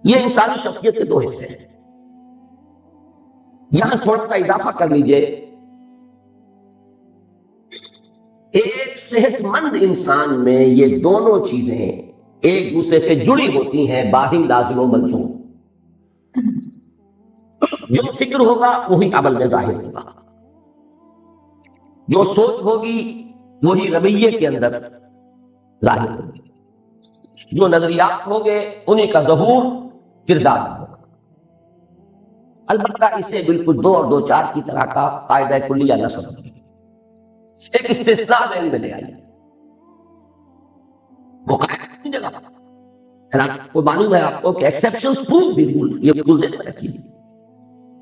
یہ انسانی شخصیت کے دو حصے ہیں. یہاں تھوڑا سا اضافہ کر لیجئے. ایک صحت مند انسان میں یہ دونوں چیزیں ایک دوسرے سے جڑی ہوتی ہیں، باہم لازم و ملزوم. جو فکر ہوگا وہی عمل میں ظاہر ہوگا، جو سوچ ہوگی وہی رویے کے اندر ظاہر ہوگی، جو نظریات ہوں گے انہی کا ظہور کردار ہوگا. البتہ اسے بالکل 2 اور 2 4 کی طرح کا قاعدہ کلیہ نہ سمجھیں. ایک استثناء ذہن میں لے آئیے. وہ قاعدہ کتنی جگہ کو معلوم ہے آپ کو کہ ایکسیپشنز پروو دی رول، یہ رول ذہن میں رکھیے.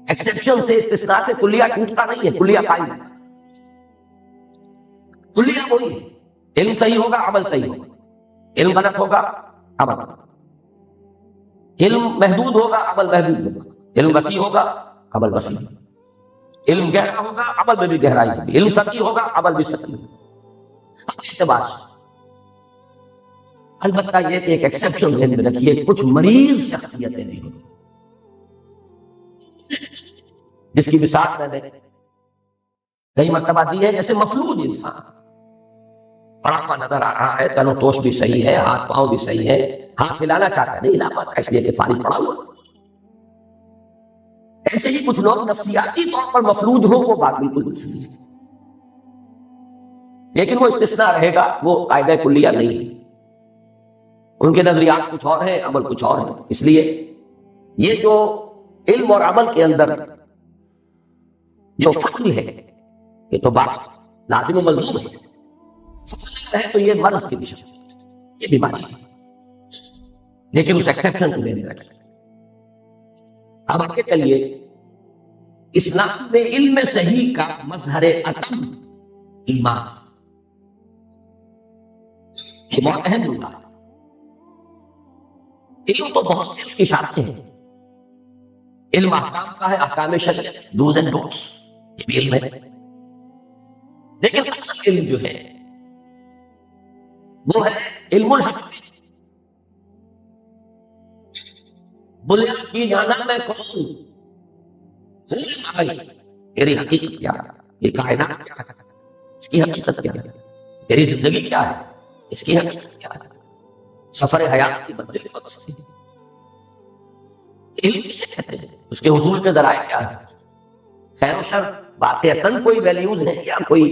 ایکسیپشن سے استثناء سے کلیہ ٹوٹتا نہیں ہے، کلیہ قائم ہے. کلیہ وہی ہے، علم صحیح ہوگا عمل صحیح ہوگا، علم غلط ہوگا عمل غلط، علم محدود ہوگا عمل محدود ہوگا، علم وسیع ہوگا عمل وسیع ہوگا، علم گہرا ہوگا عمل میں بھی گہرائی ہوگی، علم سطحی ہوگا عمل بھی سطحی ہوگا. اعتبار سے البتہ یہ ایک ایکسیپشن ذہن میں رکھیے، کچھ مریض شخصیتیں بھی ہوتی جس کی مثال میں نے کئی مرتبہ دی ہے. جیسے مفلوج انسان پڑا ہوا نظر آ رہا ہے، تن و توش بھی صحیح ہے، ہاتھ پاؤں بھی صحیح ہے، ہاتھ ہلانا چاہتا ہے نہیں ہلا پاتا اس لیے کہ فارغ پڑا ہوا. ایسے ہی کچھ لوگ نفسیاتی طور پر مفلوج ہوں، وہ بات بالکل دوسری ہے، لیکن وہ استثناء رہے گا، وہ قاعدہ کلیہ نہیں ہے. ان کے نظریات کچھ اور ہیں، عمل کچھ اور ہے. اس لیے یہ جو علم اور عمل کے اندر جو فصل ہے یہ تو بات لازم و ملزوم ہے. فصل ہے تو یہ مرض کی دشا، یہ بیماری ہے، لیکن اس ایکسیپشن کو لینے رکھیں. اب آگے چلیے. اسلام میں علم صحیح کا مظہر اتم ایمان، یہ بہت اہم ہوتا ہے. علم تو بہت سی اس کی شاخیں ہیں. علم احکام کا ہے، احکام شریعت، ڈوز اینڈ ڈونٹس، یہ بھی علم ہے. لیکن اصل علم جو ہے وہ ہے علم الحق. بنیاد کی جانا میں کون ہوں، میری حقیقت کیا ہے، یہ کائنات کیا ہے، اس کی حقیقت کیا ہے، میری زندگی کیا ہے، اس کی حقیقت کیا ہے، سفر حیات کی منزل کو تفصیل. علم کسے کہتے ہیں، اس کے حصول کے ذرائع کیا ہے، خیر و شر واقعتاً کوئی ویلیوز ہے یا کوئی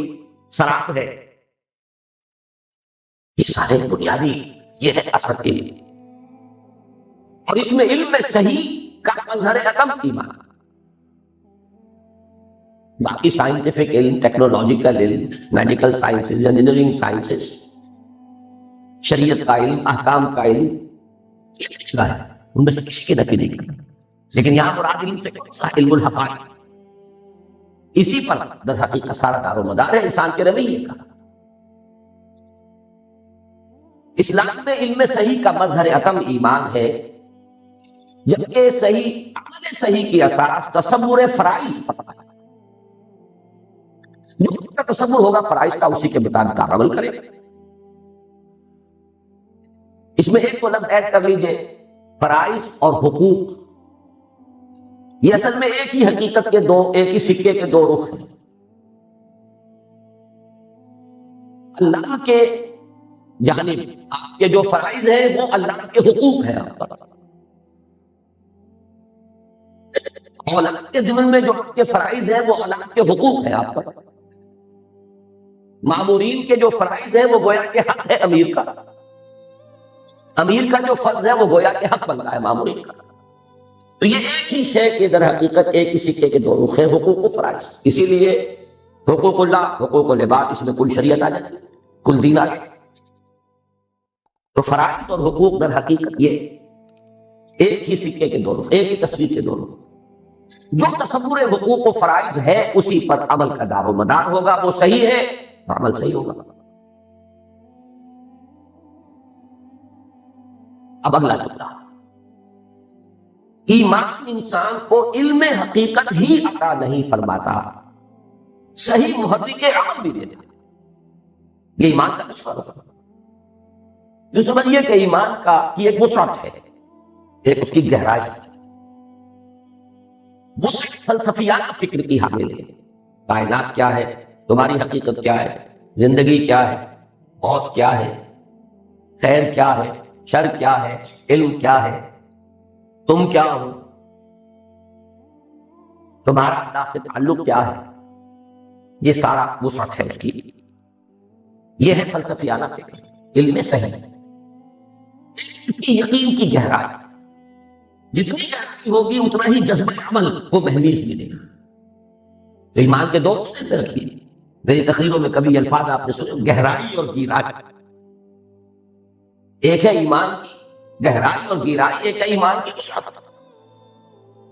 سراب ہے، یہ سارے بنیادی یہ ہے اصل علم. اور اس میں علم صحیح کا مظہر عدم ایمان. باقی سائنٹیفک علم، ٹیکنالوجیکل علم، میڈیکل سائنسز، انجینئرنگ سائنسز، شریعت کا علم، احکام کا علم، یہ ہے ان میں سے کسی کی نفی نہیں کرنا. لیکن یہاں مراد علم سے کون سا؟ علم الحقائق. اسی پر در حقیقت سارا دار و مدار ہے انسان کے رویے کا. اسلام میں علم صحیح کا مظہر عدم ایمان ہے، جبکہ صحیح عمل صحیح کی اساس تصور فرائض پر ہے. جو کا تصور ہوگا فرائض کا، اسی کے مطابق آپ عمل کریں. اس میں ایک کو لفظ ایڈ کر لیجئے، فرائض اور حقوق. یہ اصل میں ایک ہی حقیقت کے دو، ایک ہی سکے کے دو رخ ہیں. اللہ کے جانب آپ کے جو فرائض ہیں وہ اللہ کے حقوق ہیں آپ پر. اولاد کے ضمن میں جو آپ کے فرائض ہیں وہ اولاد کے حقوق ہیں آپ پر. مامورین کے جو فرائض ہیں وہ گویا کہ حق ہے امیر کا. امیر کا جو فرض ہے وہ گویا کہ حق بنتا ہے مامورین کا. تو یہ ایک ہی شے کے در حقیقت ایک ہی سکے کے دو رخ ہیں، حقوق و فرائض. اسی لیے حقوق اللہ، حقوق العباد، اس میں کل شریعت آ جاتی ہے، کل دین آ جاتی ہے. تو فرائض اور حقوق در حقیقت یہ ایک ہی سکے کے دو رخ، ایک ہی تصویر کے دو رخ. جو تصور حقوق و فرائض ہے اسی پر عمل کا دار و مدار ہوگا، وہ صحیح ہے عمل صحیح ہوگا. اب اگلا جملہ، ایمان انسان کو علم حقیقت ہی عطا نہیں فرماتا، صحیح محرک عمل بھی دیتا. یہ ایمان کا دوسرا رخ. جو سمجھیے کہ ایمان کا یہ ایک وسعت ہے، ایک اس کی گہرائی، وہ فلسفیانہ فکر کی حامل ہے. کائنات کیا ہے، تمہاری حقیقت کیا ہے، زندگی کیا ہے، موت کیا ہے، خیر کیا ہے، شر کیا ہے، علم کیا ہے، تم کیا ہو، تمہارا اللہ سے تعلق کیا ہے، یہ سارا وسعت ہے اس کی. یہ ہے فلسفیانہ فکر، علم صحیح. اس کی یقین کی گہرائی، جتنی گہرائی ہوگی اتنا ہی جذبہ عمل کو مہمیز ملے گا. تو ایمان کے دو حصے میں رکھیے. میری تقریروں میں کبھی الفاظ آپ نے سنے، گہرائی اور گہرائی. ایک ہے ایمان کی گہرائی اور گہرائی، ایک ہے ایمان کی وسعت.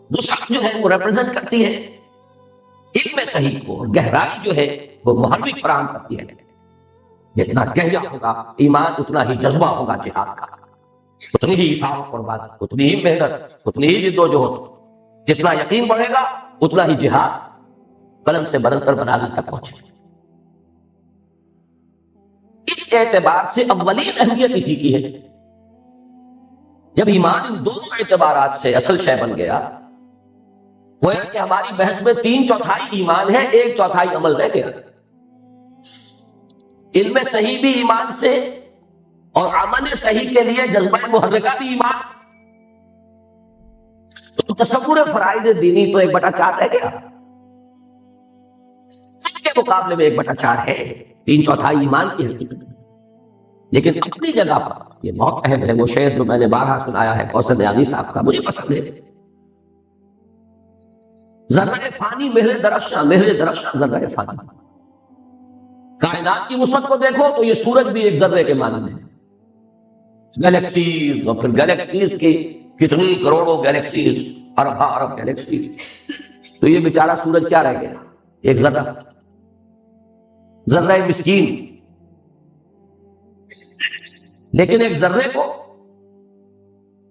وسعت جو ہے وہ ریپرزینٹ کرتی ہے علم صحیح کو، اور گہرائی جو ہے وہ محرک فراہم کرتی ہے. جتنا گہرا ہوگا ایمان اتنا ہی جذبہ ہوگا جہاد کا، اتنی ہی عصام و قربانی، اتنی ہی محنت، اتنی ہی جد و جہد. جتنا یقین بڑھے گا اتنا ہی جہاد بلند سے بلندتر بنانے تک پہنچے. اس اعتبار سے اولین اہمیت اسی کی ہے. جب ایمان ان دونوں اعتبارات سے اصل شے بن گیا، وہ ہے کہ ہماری بحث میں 3/4 ایمان ہے، 1/4 عمل رہ گیا. علم صحیح بھی ایمان سے، اور عمل صحیح کے لیے جذبہ محرکہ بھی ایمان. تو تصور فرائض دینی تو 1/4 رہ گیا. اس کے مقابلے میں 1/4 ہے، 3/4 ایمان کی حقیقت. لیکن اپنی جگہ پر یہ بہت اہم ہے. وہ شعر جو میں نے بارہا سنایا ہے کوثر نیازی صاحب کا، مجھے پسند ہے. ذرہ فانی مہر درخشاں، مہر درخشاں ذرہ فانی. کائنات کی وسعت کو دیکھو تو یہ سورج بھی ایک ذرے کے معنی میں، گلیکسیز، اور پھر گلیکسیز کی کتنی کروڑوں گلیکسیز، ارب گلیکسیز. تو یہ بیچارہ سورج کیا رہ گیا؟ ایک ذرہ، ذرہ مسکین. لیکن ایک ذرے کو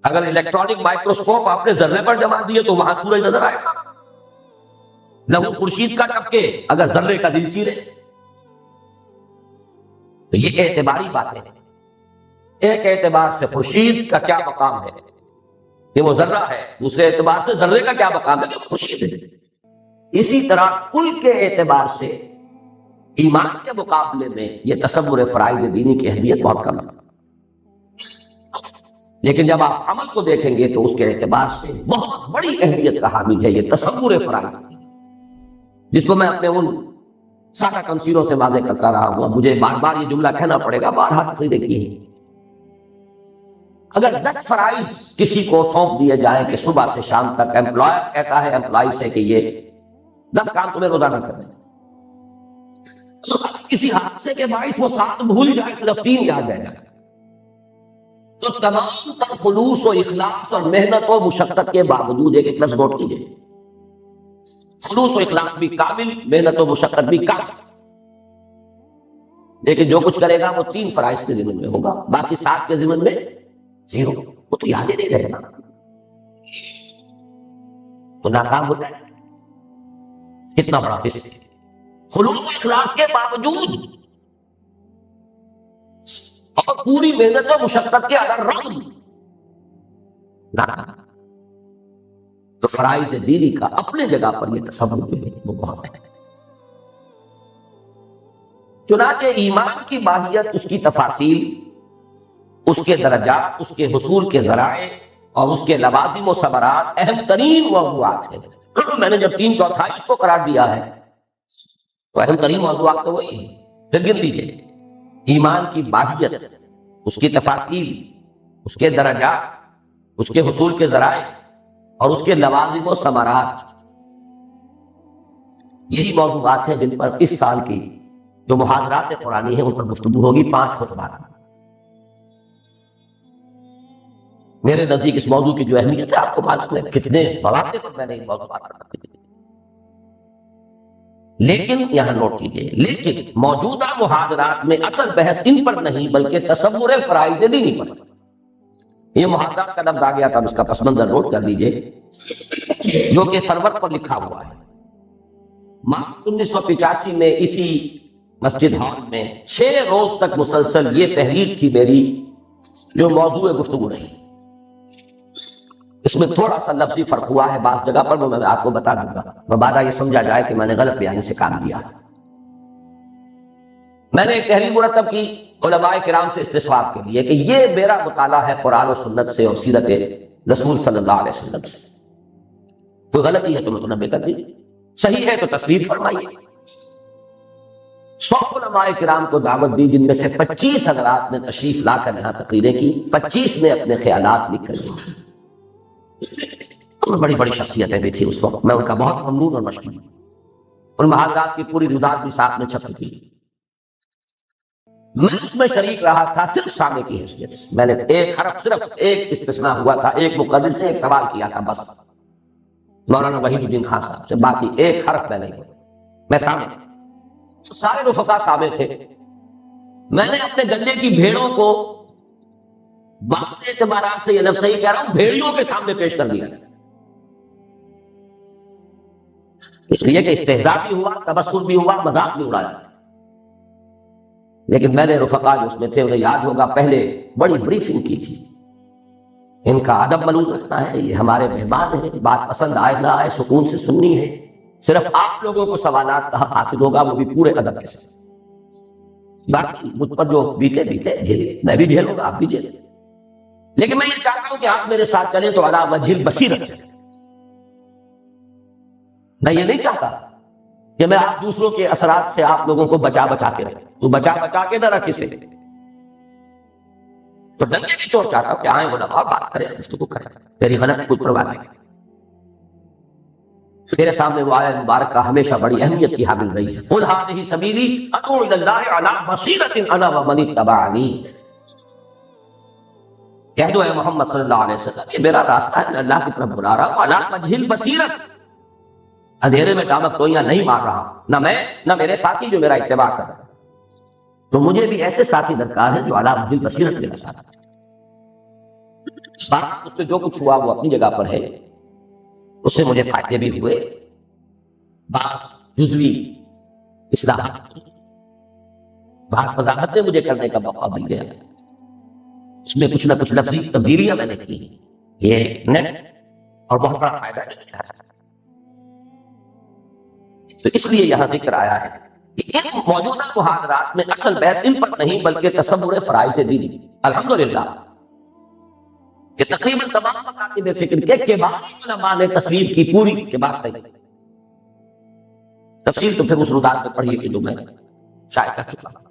اگر الیکٹرانک مائکروسکوپ آپ نے ذرے پر جما دیے تو وہاں سورج نظر آئے گا. لہو خورشید کا ٹپکے اگر ذرے کا دل چیرے. تو یہ اعتباری باتیں ہیں. ایک اعتبار سے خورشید کا کیا مقام ہے کہ وہ ذرہ ہے، دوسرے اعتبار سے ذرے کا کیا مقام ہے کہ وہ خورشید ہے. اسی طرح کل کے اعتبار سے ایمان کے مقابلے میں یہ تصور فرائض دینی کی اہمیت بہت کم ہے. لیکن جب آپ عمل کو دیکھیں گے تو اس کے اعتبار سے بہت بڑی اہمیت کا حامل ہے یہ تصور فرائض، جس کو میں اپنے ان سادہ تمثیلوں سے واضح کرتا رہا ہوں. مجھے بار بار یہ جملہ کہنا پڑے گا، بارہا تقریریں کی ہیں. اگر 10 فرائض کسی کو سونپ دیے جائیں کہ صبح سے شام تک، امپلائر کہتا ہے امپلائی سے کہ یہ 10 کام تمہیں روزانہ کرنے، تو کسی حادثے کے باعث وہ 7 بھول جائے، صرف 3 یاد رہ جائے، تو تمام تر خلوص و اخلاص اور محنت و مشقت کے باوجود ایک لفظ نوٹ کیجیے، خلوص و اخلاص بھی کامل، محنت و مشقت بھی کامل. لیکن جو کچھ کرے گا وہ 3 فرائض کے ضمن میں ہوگا، باقی 7 کے ضمن میں 0. وہ تو یاد ہی نہیں رہے گا، تو ناکام ہو جائے. کتنا بڑا حصہ خلوص و اخلاص کے باوجود اور پوری محنت و مشقت کے الرغم ناکام. تو فرائض دینی کا اپنے جگہ پر یہ تصور جو ہے وہ بہت ہے. چنانچہ ایمان کی ماہیت، اس کی تفاصیل، اس کے درجات، اس کے حصول کے ذرائع اور اس کے لوازم و ثمرات اہم ترین موضوعات ہیں. میں نے جب 3/4 اس کو قرار دیا ہے تو اہم ترین موضوعات تو وہی ہیں. پھر گن لیجیے، ایمان کی ماہیت، اس کی تفاصیل، اس کے درجات، اس کے حصول کے ذرائع اور اس کے لوازم و ثمرات. یہی موضوعات ہیں جن پر اس سال کی جو محاضرات قرآنی ہیں ان پر گفتگو ہوگی. 5 خطبات. میرے نزدیک اس موضوع کی جو اہمیت ہے آپ کو معلوم ہے، کتنے مواقع پر میں نے ان موضوعات پر بات کی. لیکن یہاں نوٹ کیجیے، لیکن موجودہ محاضرات میں اصل بحث ان پر نہیں بلکہ تصور فرائض دینی پر. یہ محاضرات کا لفظ آ گیا تھا، اس کا پس منظر نوٹ کر لیجیے، جو کہ سرور پر لکھا ہوا ہے. مارچ 1985 میں اسی مسجد ہال میں 6 روز تک مسلسل یہ تحریر تھی میری جو موضوع گفتگو رہی. اس میں تھوڑا سا لفظی فرق ہوا ہے بعض جگہ پر، وہ میں آپ کو بتا دوں گا، مبادا یہ سمجھا جائے کہ میں نے غلط بیانی سے کام لیا۔ میں نے ایک تحریر مرتب کی علماء کرام سے استفسار کے لیے کہ یہ میرا مطالعہ ہے قرآن و سنت سے اور سیرت رسول صلی اللہ علیہ وسلم سے، کوئی غلطی ہے تو متنبہ کر دیجیے، صحیح ہے تو تصویر فرمائیے۔ 100 علماء کرام کو دعوت دی، جن میں سے 25 حضرات نے تشریف لا کر یہاں تقریریں کی، 25 نے اپنے خیالات لکھ کر دیے۔ بڑی بڑی شخصیتیں بھی تھی اس وقت، میں ان کا بہت ممنون اور مشکور ہوں۔ ان محاضرات کی پوری رودات بھی ساتھ میں چھپ چکی۔ میں اس میں شریک رہا تھا صرف سامع کی حیثیت سے، میں نے ایک حرف، صرف ایک استثناء ہوا تھا، ایک مقرر سے ایک سوال کیا تھا بس، مولانا وحید الدین خان صاحب سے، باقی ایک حرف میں نہیں بولا، میں سامع تھا۔ سارے رفقا سامع تھے۔ میں نے اپنے گلے کی بھیڑوں کو بعض اعتبارات سے، یہ لفظ صحیح کہہ رہا ہوں، بھیڑیوں کے سامنے پیش کر دیا تھا، اس لیے کہ استہزاء بھی ہوا، تبسم بھی ہوا، مذاق بھی اڑایا۔ لیکن میں نے رفقا جو اس میں تھے، انہیں یاد ہوگا پہلے بڑی بریفنگ کی تھی، ان کا ادب ملوز رکھنا ہے، یہ ہمارے مہمان ہیں، بات پسند آئے نہ آئے سکون سے سننی ہے، صرف آپ لوگوں کو سوالات کا حق حاصل ہوگا، وہ بھی پورے ادب کے ساتھ، باقی مجھ پر جو بیتے بیتے جھیلے، میں بھی جھیلوں گا، آپ بھی جھیلیں، لیکن میں یہ چاہتا ہوں کہ آپ میرے ساتھ چلیں تو علی وجہ البصیرت چلیں۔ میں یہ نہیں چاہتا کہ میں آپ دوسروں کے اثرات سے آپ لوگوں کو بچا کے رکھیں، تو بچا کے نہ رکھ اسے، تو ڈنکے کی چوٹ چاہتا ہوں کہ آئیں علماء بات کریں، گفتگو کریں، میری غلطی کوئی پرواہ نہیں۔ میرے سامنے وہ آیت مبارکہ ہمیشہ بڑی اہمیت کی حامل رہی ہے، قل ھذہ سبیلی ادعو الی اللہ علی بصیرۃ انا ومن اتبعنی، کہہ دو اے محمد صلی اللہ علیہ وسلم، یہ میرا راستہ ہے، میں اللہ کی طرف بلا رہا ہوں، علی وجہ البصیرۃ، اندھیرے میں ٹامک ٹوئیاں نہیں مار رہا، نہ میں نہ میرے ساتھی جو میرا اتباع کر رہے ہیں، تو مجھے بھی ایسے ساتھی درکار ہے جو علی وجہ البصیرۃ میرا ساتھ ہے۔ بات اس میں جو کچھ ہوا وہ اپنی جگہ پر ہے، اس سے مجھے فائدے بھی ہوئے، بعض جزوی اصلاحات، بعض وضاحتیں مجھے کرنے کا موقع مل گیا، اس میں کچھ نہ کچھ لفظی تبدیلیاں میں نے کی، یہ نیٹ اور بہت بڑا فائدہ ہے۔ تو اس لیے یہاں ذکر آیا ہے کہ ان موجودہ محاضرات میں اصل بحث ان پر نہیں بلکہ تصور فرائض دینی، الحمدللہ کہ تقریباً تمام مکاتب فکر کے کبار علماء نے تصویر کی، پوری کے بعد صحیح تفصیل تو پھر اس رودات میں پڑھیے کہ جو میں شائع کر چکا ہوں۔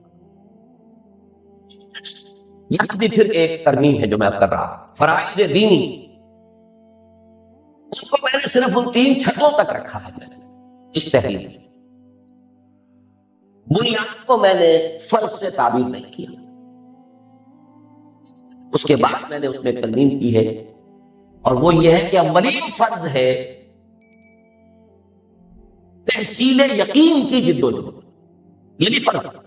یہاں بھی پھر ایک ترمیم ہے جو میں اب کر رہا ہوں، فرائض دینی، اس کو میں نے صرف ان 3 چھتوں تک رکھا ہے اس تحریر میں، بنیاد کو میں نے فرض سے تعبیر نہیں کیا، اس کے بعد میں نے اس میں ترمیم کی ہے، اور وہ یہ ہے کہ اولین فرض ہے تحصیل یقین کی جدوجہد، یہ بھی فرض ہے،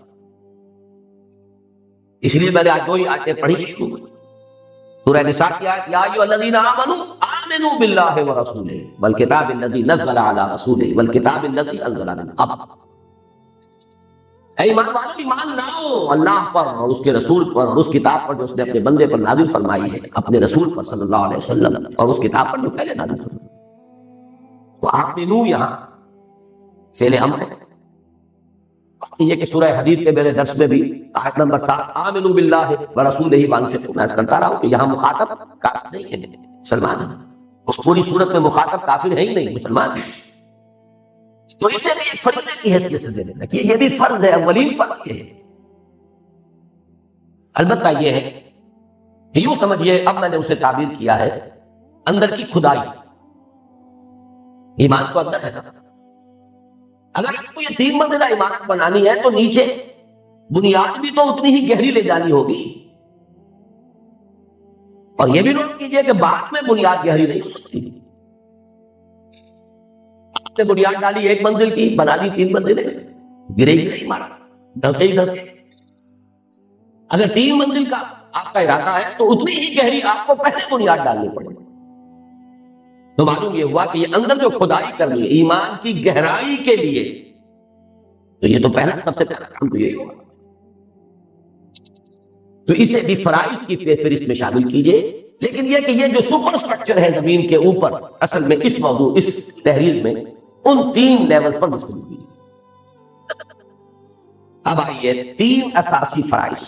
اس لیے میں نے آج 2 آیتیں پڑھی شروع ہوئی، سورہ نساء کی آیت یا ایھا الذین آمنوا آمنوا باللہ ورسولہ والکتاب الذی نزل علی رسولہ والکتاب الذی انزل من قبل، اے ایمان والو ایمان لاؤ اللہ پر اور اس کے رسول پر اور اس کتاب پر جو اس نے اپنے بندے پر نازل فرمائی ہے، اپنے رسول پر صلی اللہ علیہ وسلم، اور اس کتاب پر جو پہلے نازل فرمائی، تو آمنو یہاں فعل امر ہے۔ یہ کہ سورہ حدید کے میرے درس میں بھی آیت نمبر 7 آمنوا باللہ ورسولہ وانفقوا، میں کہتا رہا ہوں کہ یہاں مخاطب کافر نہیں ہے، مسلمان ہے، اس پوری صورت میں مخاطب کافر ہے ہی نہیں، مسلمان ہے، تو اسے بھی ایک فریضے کی حیثیت سے دینے لگے، یہ بھی فرض ہے، اولین فرض یہ ہے۔ البتہ یہ ہے کہ یوں سمجھیے، اب میں نے اسے تعبیر کیا ہے اندر کی کھدائی، ایمان تو اندر ہے نا، اگر آپ کو یہ 3 منزلہ عمارت بنانی ہے تو نیچے بنیاد بھی تو اتنی ہی گہری لے جانی ہوگی، اور یہ بھی نوٹ کیجئے کہ بعد میں بنیاد گہری نہیں ہو سکتی، آپ نے بنیاد ڈالی 1 منزل کی، بنا دی 3 منزلیں، گرے گی نہیں عمارت، دھسے ہی دھسے۔ اگر 3 منزل کا آپ کا ارادہ ہے تو اتنی ہی گہری آپ کو پہلے بنیاد ڈالنی پڑے گی، تو معلوم یہ ہوا کہ یہ اندر جو کھدائی کرنی ہے ایمان کی گہرائی کے لیے، تو یہ تو پہلا سب سے پہلا کام تو یہی ہوگا، تو اسے بھی فرائض کی فہرست میں شامل کیجئے، لیکن یہ کہ یہ جو سپر سٹرکچر ہے زمین کے اوپر، اصل میں اس موضوع، اس تحریر میں ان 3 لیول پر گفتگو کی۔ اب آئیے 3 اساسی فرائض،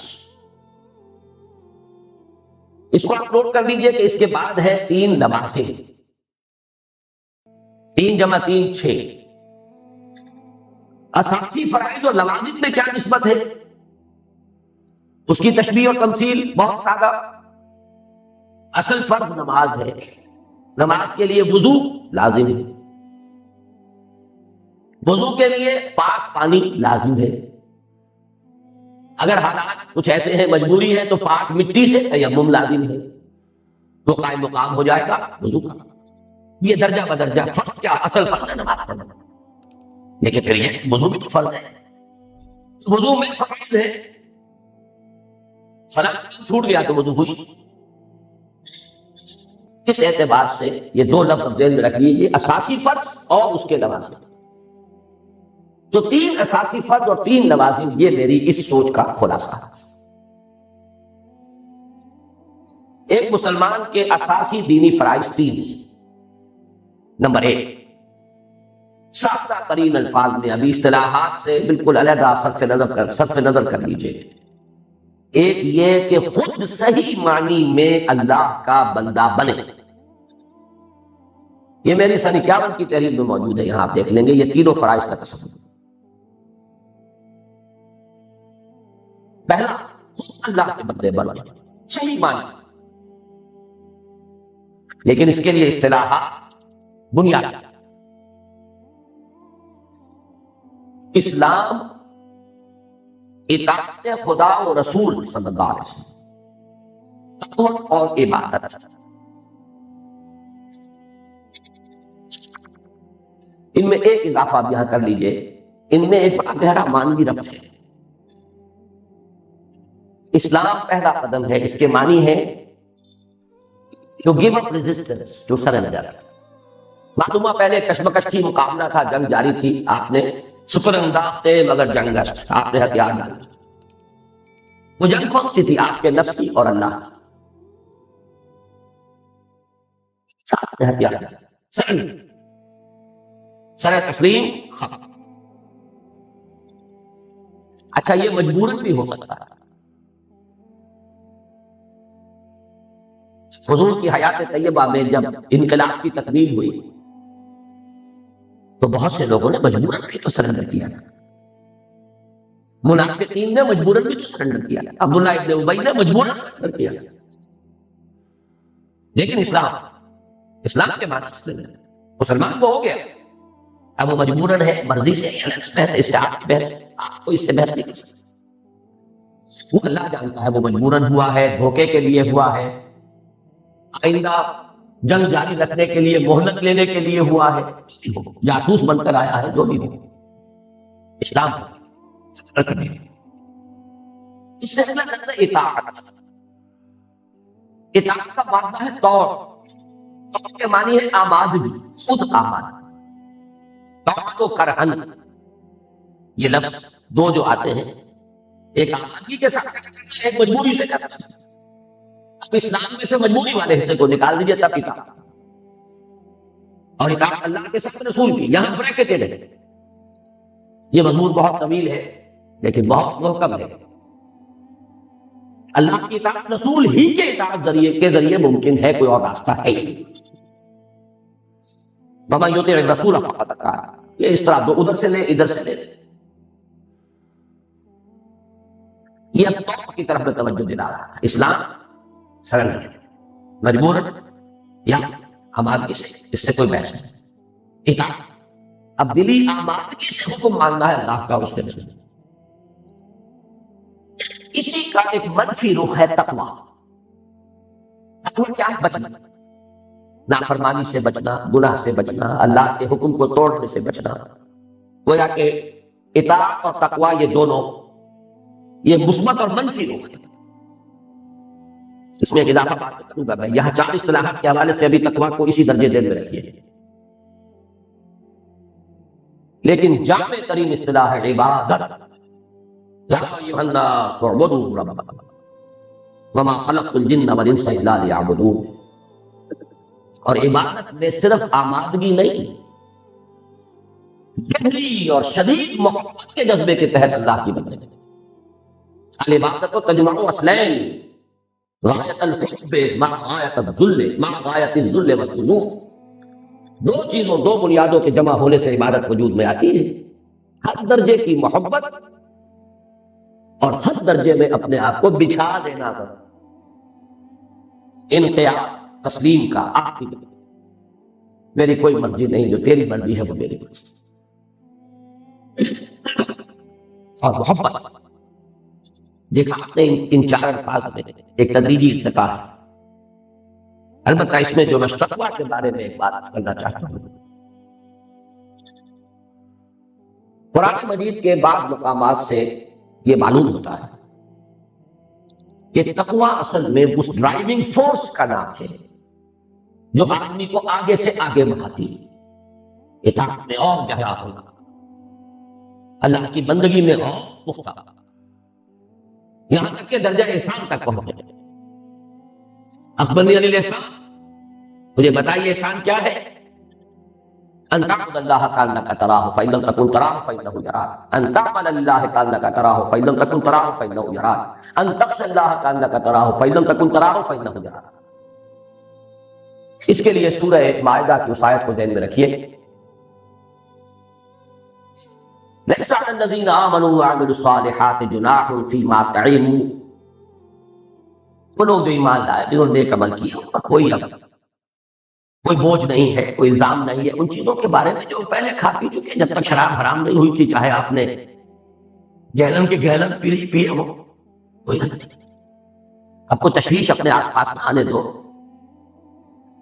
اس کو آپ نوٹ کر لیجئے کہ اس کے بعد ہے 3 نمازیں، 3 × 3 6۔ اساسی فرائض اور لوازم میں کیا نسبت ہے؟ اس کی تشبیہ اور تمثیل بہت سادہ۔ اصل فرض نماز ہے، نماز کے لیے وضو لازم ہے، وضو کے لیے پاک پانی لازم ہے، اگر حالات کچھ ایسے ہیں مجبوری ہے تو پاک مٹی سے تیمم لازم ہے، تو قائم مقام ہو جائے گا وضو کا۔ یہ درجہ بدرجہ فرض کیا اصل فرض ہے نماز پڑھنا، لیکن پھر یہ وضو بھی تو فرض ہے، وضو میں فرض ہے، فلاں چھوٹ گیا تو وضو ہوئی۔ اس اعتبار سے یہ 2 لفظ ذہن میں رکھ لیجیے، اساسی فرض اور اس کے لوازم۔ تو 3 اساسی فرض اور 3 لوازم، یہ میری اس سوچ کا خلاصہ ہے۔ ایک مسلمان کے اساسی دینی فرائض 3 ہیں۔ نمبر 1، سادہ ترین الفاظ میں، ابھی اصطلاحات سے بالکل علیحدہ صرف نظر کر لیجئے، ایک یہ کہ خود صحیح معنی میں اللہ کا بندہ بنے۔ یہ میری سن 51 کی تحریر میں موجود ہے، یہاں آپ دیکھ لیں گے یہ تینوں فرائض کا تصور۔ پہلا، خود اللہ کے بندے بنے، صحیح معنی، لیکن اس کے لیے اصطلاحات بنیادی۔ اسلام اطاعت خدا و رسول صلی اللہ علیہ وسلم، تقوی اور عبادت۔ ان میں ایک اضافہ آپ یہاں کر لیجئے، ان میں ایک بڑا گہرا معنوی ربط ہے۔ اسلام پہلا قدم ہے، اس کے معنی ہے جو گیو اپ ریزسٹنس، جو سرنڈر۔ معلومہ پہلے کشمکش تھی، مقابلہ تھا، جنگ جاری تھی، آپ نے سپر انداز تھے مگر جنگش، آپ نے ہتھیار ڈالے۔ وہ جنگ کون سی تھی؟ آپ کے نفس کی اور اللہ کی۔ آپ نے ہتھیار ڈالے، سر تسلیم ختم۔ اچھا، یہ مجبوراً بھی ہو سکتا ہے۔ حضور کی حیات طیبہ میں جب انقلاب کی تکمیل ہوئی تو بہت سے لوگوں نے مجبوراً بھی تو سرنڈر کیا، منافقین نے مجبوراً بھی تو سرنڈر کیا، عبداللہ ابن ابی نے مجبوراً سرنڈر کیا۔ لیکن اسلام کے معنی اس میں مسلمان وہ ہو گیا، اب وہ مجبوراً ہے، مرضی سے، بحث اس سے آپ کی بحث، آپ کو اس سے بحث نہیں کر سکتے۔ وہ اللہ جانتا ہے وہ مجبوراً ہوا ہے، دھوکے کے لیے ہوا ہے، آئندہ جنگ جاری رکھنے کے لیے، مہلت لینے کے لیے ہوا ہے، جاسوس بن کر آیا ہے، جو بھی ہو، اسلام اس سے اگلا لفظ ہے اطاعت۔ اطاعت کا معنی ہے طاعت کے معنی ہے آمادگی، خود آمادگی، طاعت و کرہن، یہ لفظ 2 جو آتے ہیں، ایک آمادگی کے ساتھ کرنا، ایک مجبوری سے کرنا۔ اب اسلام میں سے مجبوری والے حصے کو نکال دیجیے، تب اطاعت، اور اطاعت اللہ کے ساتھ رسول کی، یہاں بریکٹڈ ہے۔ یہ مضمون بہت طویل ہے لیکن بہت محکم ہے۔ اللہ کی اطاعت رسول ہی کے اطاعت کے ذریعے ممکن ہے، کوئی اور راستہ ہے ہی نہیں۔ وَمَن يُطِعِ الرَّسُولَ فَقَدْ أَطَاعَ، یہ اس طرح دو، ادھر سے لے ادھر سے لے، یہ اب طاعت کی طرف میں توجہ دلا رہا ہے۔ اسلام سرنڈر، مجبور یا آمادگی سے، اس سے کوئی بحث نہیں۔ اطاعت، اب دلی آمادگی سے حکم ماننا ہے اللہ کا، اس کے رسول۔ اسی کا ایک منفی رخ ہے تقوی۔ تقوی کیا ہے؟ بچنا، نافرمانی سے بچنا، گناہ سے بچنا، اللہ کے حکم کو توڑنے سے بچنا۔ گویا کہ اطاعت اور تقوی یہ دونوں، یہ مثبت اور منفی رخ ہے۔ اس میں ایک اضافہ بات کروں گا میں، یہاں 4 اصطلاحات کے حوالے سے ابھی تقوی کو اسی درجے دین میں رکھیے، لیکن جامع ترین اصطلاح ہے عبادت۔ یا ایھا الناس اعبدوا ربکم، وما خلقت الجن والانس الا لیعبدون. اور عبادت میں صرف آمادگی نہیں، گہری اور شدید محبت کے جذبے کے تحت اللہ کی بندگی. العبادت تجمع اصلین، غایت الحب مع غایت الذل مع غایت الذل والخضوع. دو چیزوں، دو بنیادوں کے جمع ہونے سے عبادت وجود میں آتی ہے. ہر درجے کی محبت اور ہر درجے میں اپنے آپ کو بچھا دینا، انقیاد تسلیم کا. آپ کی میری کوئی مرضی نہیں، جو تیری مرضی ہے وہ میری مرضی. اور محبت دیکھا آپ نے ان چار الفاظ میں ایک تدریجی ارتقا ہے. البتہ اس میں جو میں تقویٰ کے بارے میں ایک بات کرنا چاہتا ہوں، قرآن مجید کے بعض مقامات سے یہ معلوم ہوتا ہے کہ تقویٰ اصل میں اس ڈرائیونگ فورس کا نام ہے جو آدمی کو آگے سے آگے بڑھاتی ہے. اطاعت میں اور گہرا ہونا، اللہ کی بندگی میں اور پختہ، یہاں تک کہ درجہ احسان تک پہنچے. اخبرنی عن الاحسان، مجھے بتائیے احسان کیا ہے؟ ان تعبد اللہ کانک تراہ فإن لم تکن تراہ فإنہ یراک، ان تعمل اللہ کانک تراہ فإن لم تکن تراہ فإنہ یراک، ان تخشى اللہ کانک تراہ فإن لم تکن تراہ فإنہ یراک. اس کے لیے سورہ مائدہ کی اس آیت کو ذہن میں رکھیے. ليس على الذين آمنوا وعملوا الصالحات جناح فيما طعموا. وہ لوگ جو ایمان لائے، جنہوں نے نیک عمل کیا، ان پر کوئی بوجھ نہیں ہے، کوئی الزام نہیں ہے ان چیزوں کے بارے میں جو پہلے کھا پی چکے. جب تک شراب حرام نہیں ہوئی تھی، چاہے آپ نے گیلن کے گیلن پیے ہو، کوئی نہیں. اب کو تشویش اپنے آس پاس نہ آنے دو.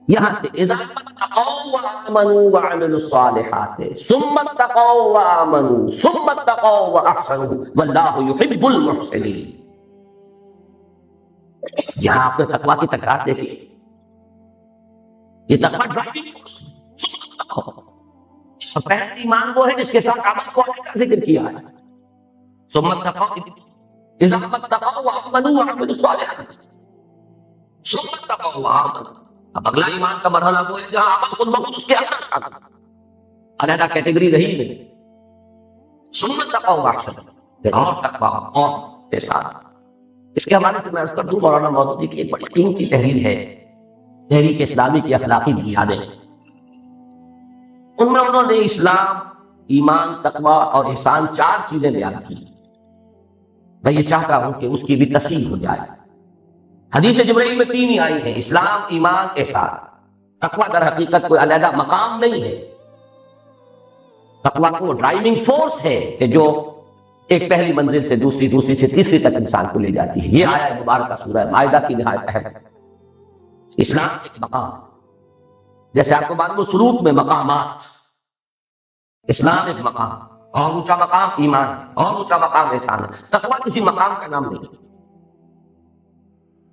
یہاں سے اذا اتقوا وآمنوا وعملوا الصالحات ثم اتقوا وآمنوا ثم اتقوا واحسنوا واللہ يحب المحسنین. یہاں آپ نے تقویٰ کی تکرار دیکھی. یہ تقویٰ ڈرائیونگ فورس. اور پہلا ایمان وہ ہے جس کے ساتھ عمل کو کا ذکر کیا ہے. ثم اتقوا اذا اتقوا وآمنوا وعملوا الصالحات ثم اتقوا وآمنوا. اب اگلا ایمان کا مرحلہ وہ ہے جہاں عمل خود بخود اس کے اندر شامل، علیحدہ کیٹیگری رہی نہیں. سنت تقویٰ واحسن، پھر اور تقویٰ اور احسان. اس کے حوالے سے میں عرض کر دوں، مولانا مودودی کی ایک بڑی قیمتی تحریر ہے، تحریک اسلامی کی اخلاقی بنیادیں. ان میں انہوں نے اسلام، ایمان، تقویٰ اور احسان چار چیزیں بیان کی. میں یہ چاہتا ہوں کہ اس کی بھی تصحیح ہو جائے. حدیث جبرائیل میں تین ہی آئی ہیں، اسلام، ایمان، احسان. تقویٰ در حقیقت کوئی علیحدہ مقام نہیں ہے. تقویٰ کو ڈرائیونگ فورس ہے کہ جو ایک پہلی منزل سے دوسری، دوسری سے تیسری تک انسان کو لے جاتی ہے. یہ آیا مبارکہ سورہ مائدہ کی نہایت اہم ہے. اسلام ایک مقام، جیسے آپ کو معلوم سلوک میں مقامات. اسلام ایک مقام، اور اونچا مقام ایمان، اور اونچا مقام احسان ہے. تقویٰ کسی مقام کا نام نہیں،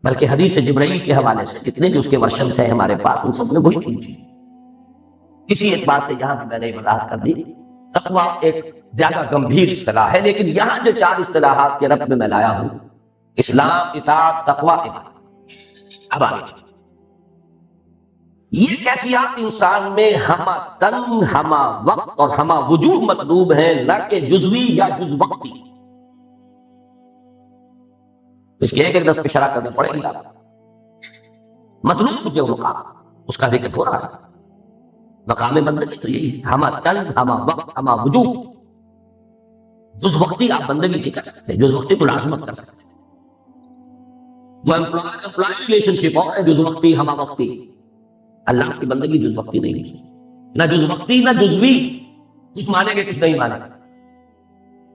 بلکہ حدیث جبرائیل کے حوالے سے جتنے بھی اس کے ورشنز ہیں ہمارے پاس، ان سب میں وہی تین چیز. کسی اعتبار سے یہاں بھی میں نے وضاحت کر دی، تقویٰ ایک زیادہ گمبھیر اصطلاح ہے، لیکن یہاں جو چار اصطلاحات کے رب میں لایا ہوں، اسلام، اطاعت، تقویٰ، عبادت. اب آگے یہ کیفیات انسان میں ہمہ تن، ہمہ وقت اور ہمہ وجوہ مطلوب ہیں، نہ کہ جزوی یا جز وقتی. اس کے ایک دس پہ شرح کرنے پڑے گی. آپ مطلوب جو مقام اس کا ذکر ہو رہا ہے، مقام بندگی تو یہی ہمہ تن، ہمہ وقت، ہمہ وجوہ. جز وقتی آپ بندگی نہیں کر سکتے، جز وقتی ملازمت کر سکتے. وہ امپلائی ریلیشن شپ اور جز وقتی، ہمہ وقتی. اللہ کی بندگی جز وقتی نہیں ہو سکتی، نہ جز وقتی نہ جزوی. کچھ مانیں گے، کچھ نہیں مانیں گے.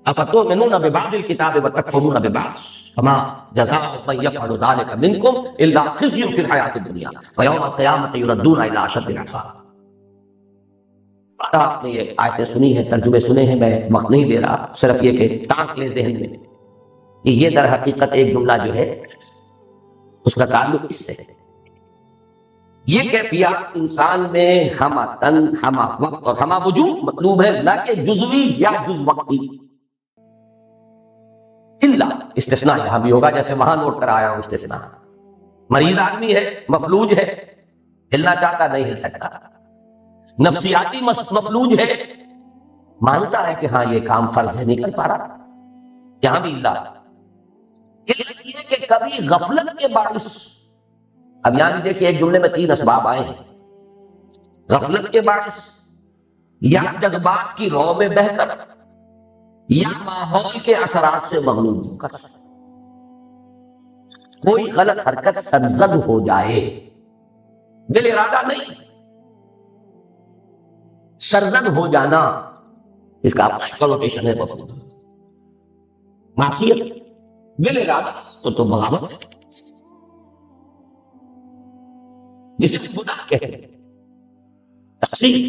افتؤمنون ببعض الکتاب وتکفرون ببعض فما جزاء من يفعل ذلك منكم الا خزي في الحياة الدنيا ويوم القيامة يردون الى اشد العذاب. آپ نے یہ آیتیں سنی ہیں، ترجمے سنے ہیں، میں وقت نہیں دے رہا، صرف یہ کہ ٹانک لیں ذہن میں کہ یہ در حقیقت ایک جملہ جو ہے اس کا تعلق اس سے ہے. یہ کیفیات انسان میں ہمہ تن، ہمہ وقت اور ہمہ وجوہ مطلوب ہے، نہ کہ جزوی یا جز وقتی. استثناء یہاں بھی ہوگا، جیسے وہاں نوٹ کرا آیا ہوں استثناء. مریض آدمی ہے، مفلوج ہے، ہلنا چاہتا نہیں ہل سکتا، نفسیاتی مفلوج ہے، مانتا ہے کہ ہاں یہ کام فرض ہے نہیں کر پا رہا، یہاں بھی اللہ یہ کہ کبھی غفلت کے باعث، اب یہاں بھی دیکھیے ایک جملے میں 3 اسباب آئے ہیں، غفلت کے باعث یا جذبات کی رو میں بہہ کر یا ماحول کے اثرات سے مغلوب ہو کر کوئی غلط حرکت سرزد ہو جائے، دل ارادہ نہیں، سرزد ہو جانا، اس کا اپنا کنوٹیشن ہے مفہوم. معصیت بل ارادہ تو بغاوت ہے، جسے گناہ کہتے ہیں. تقسیم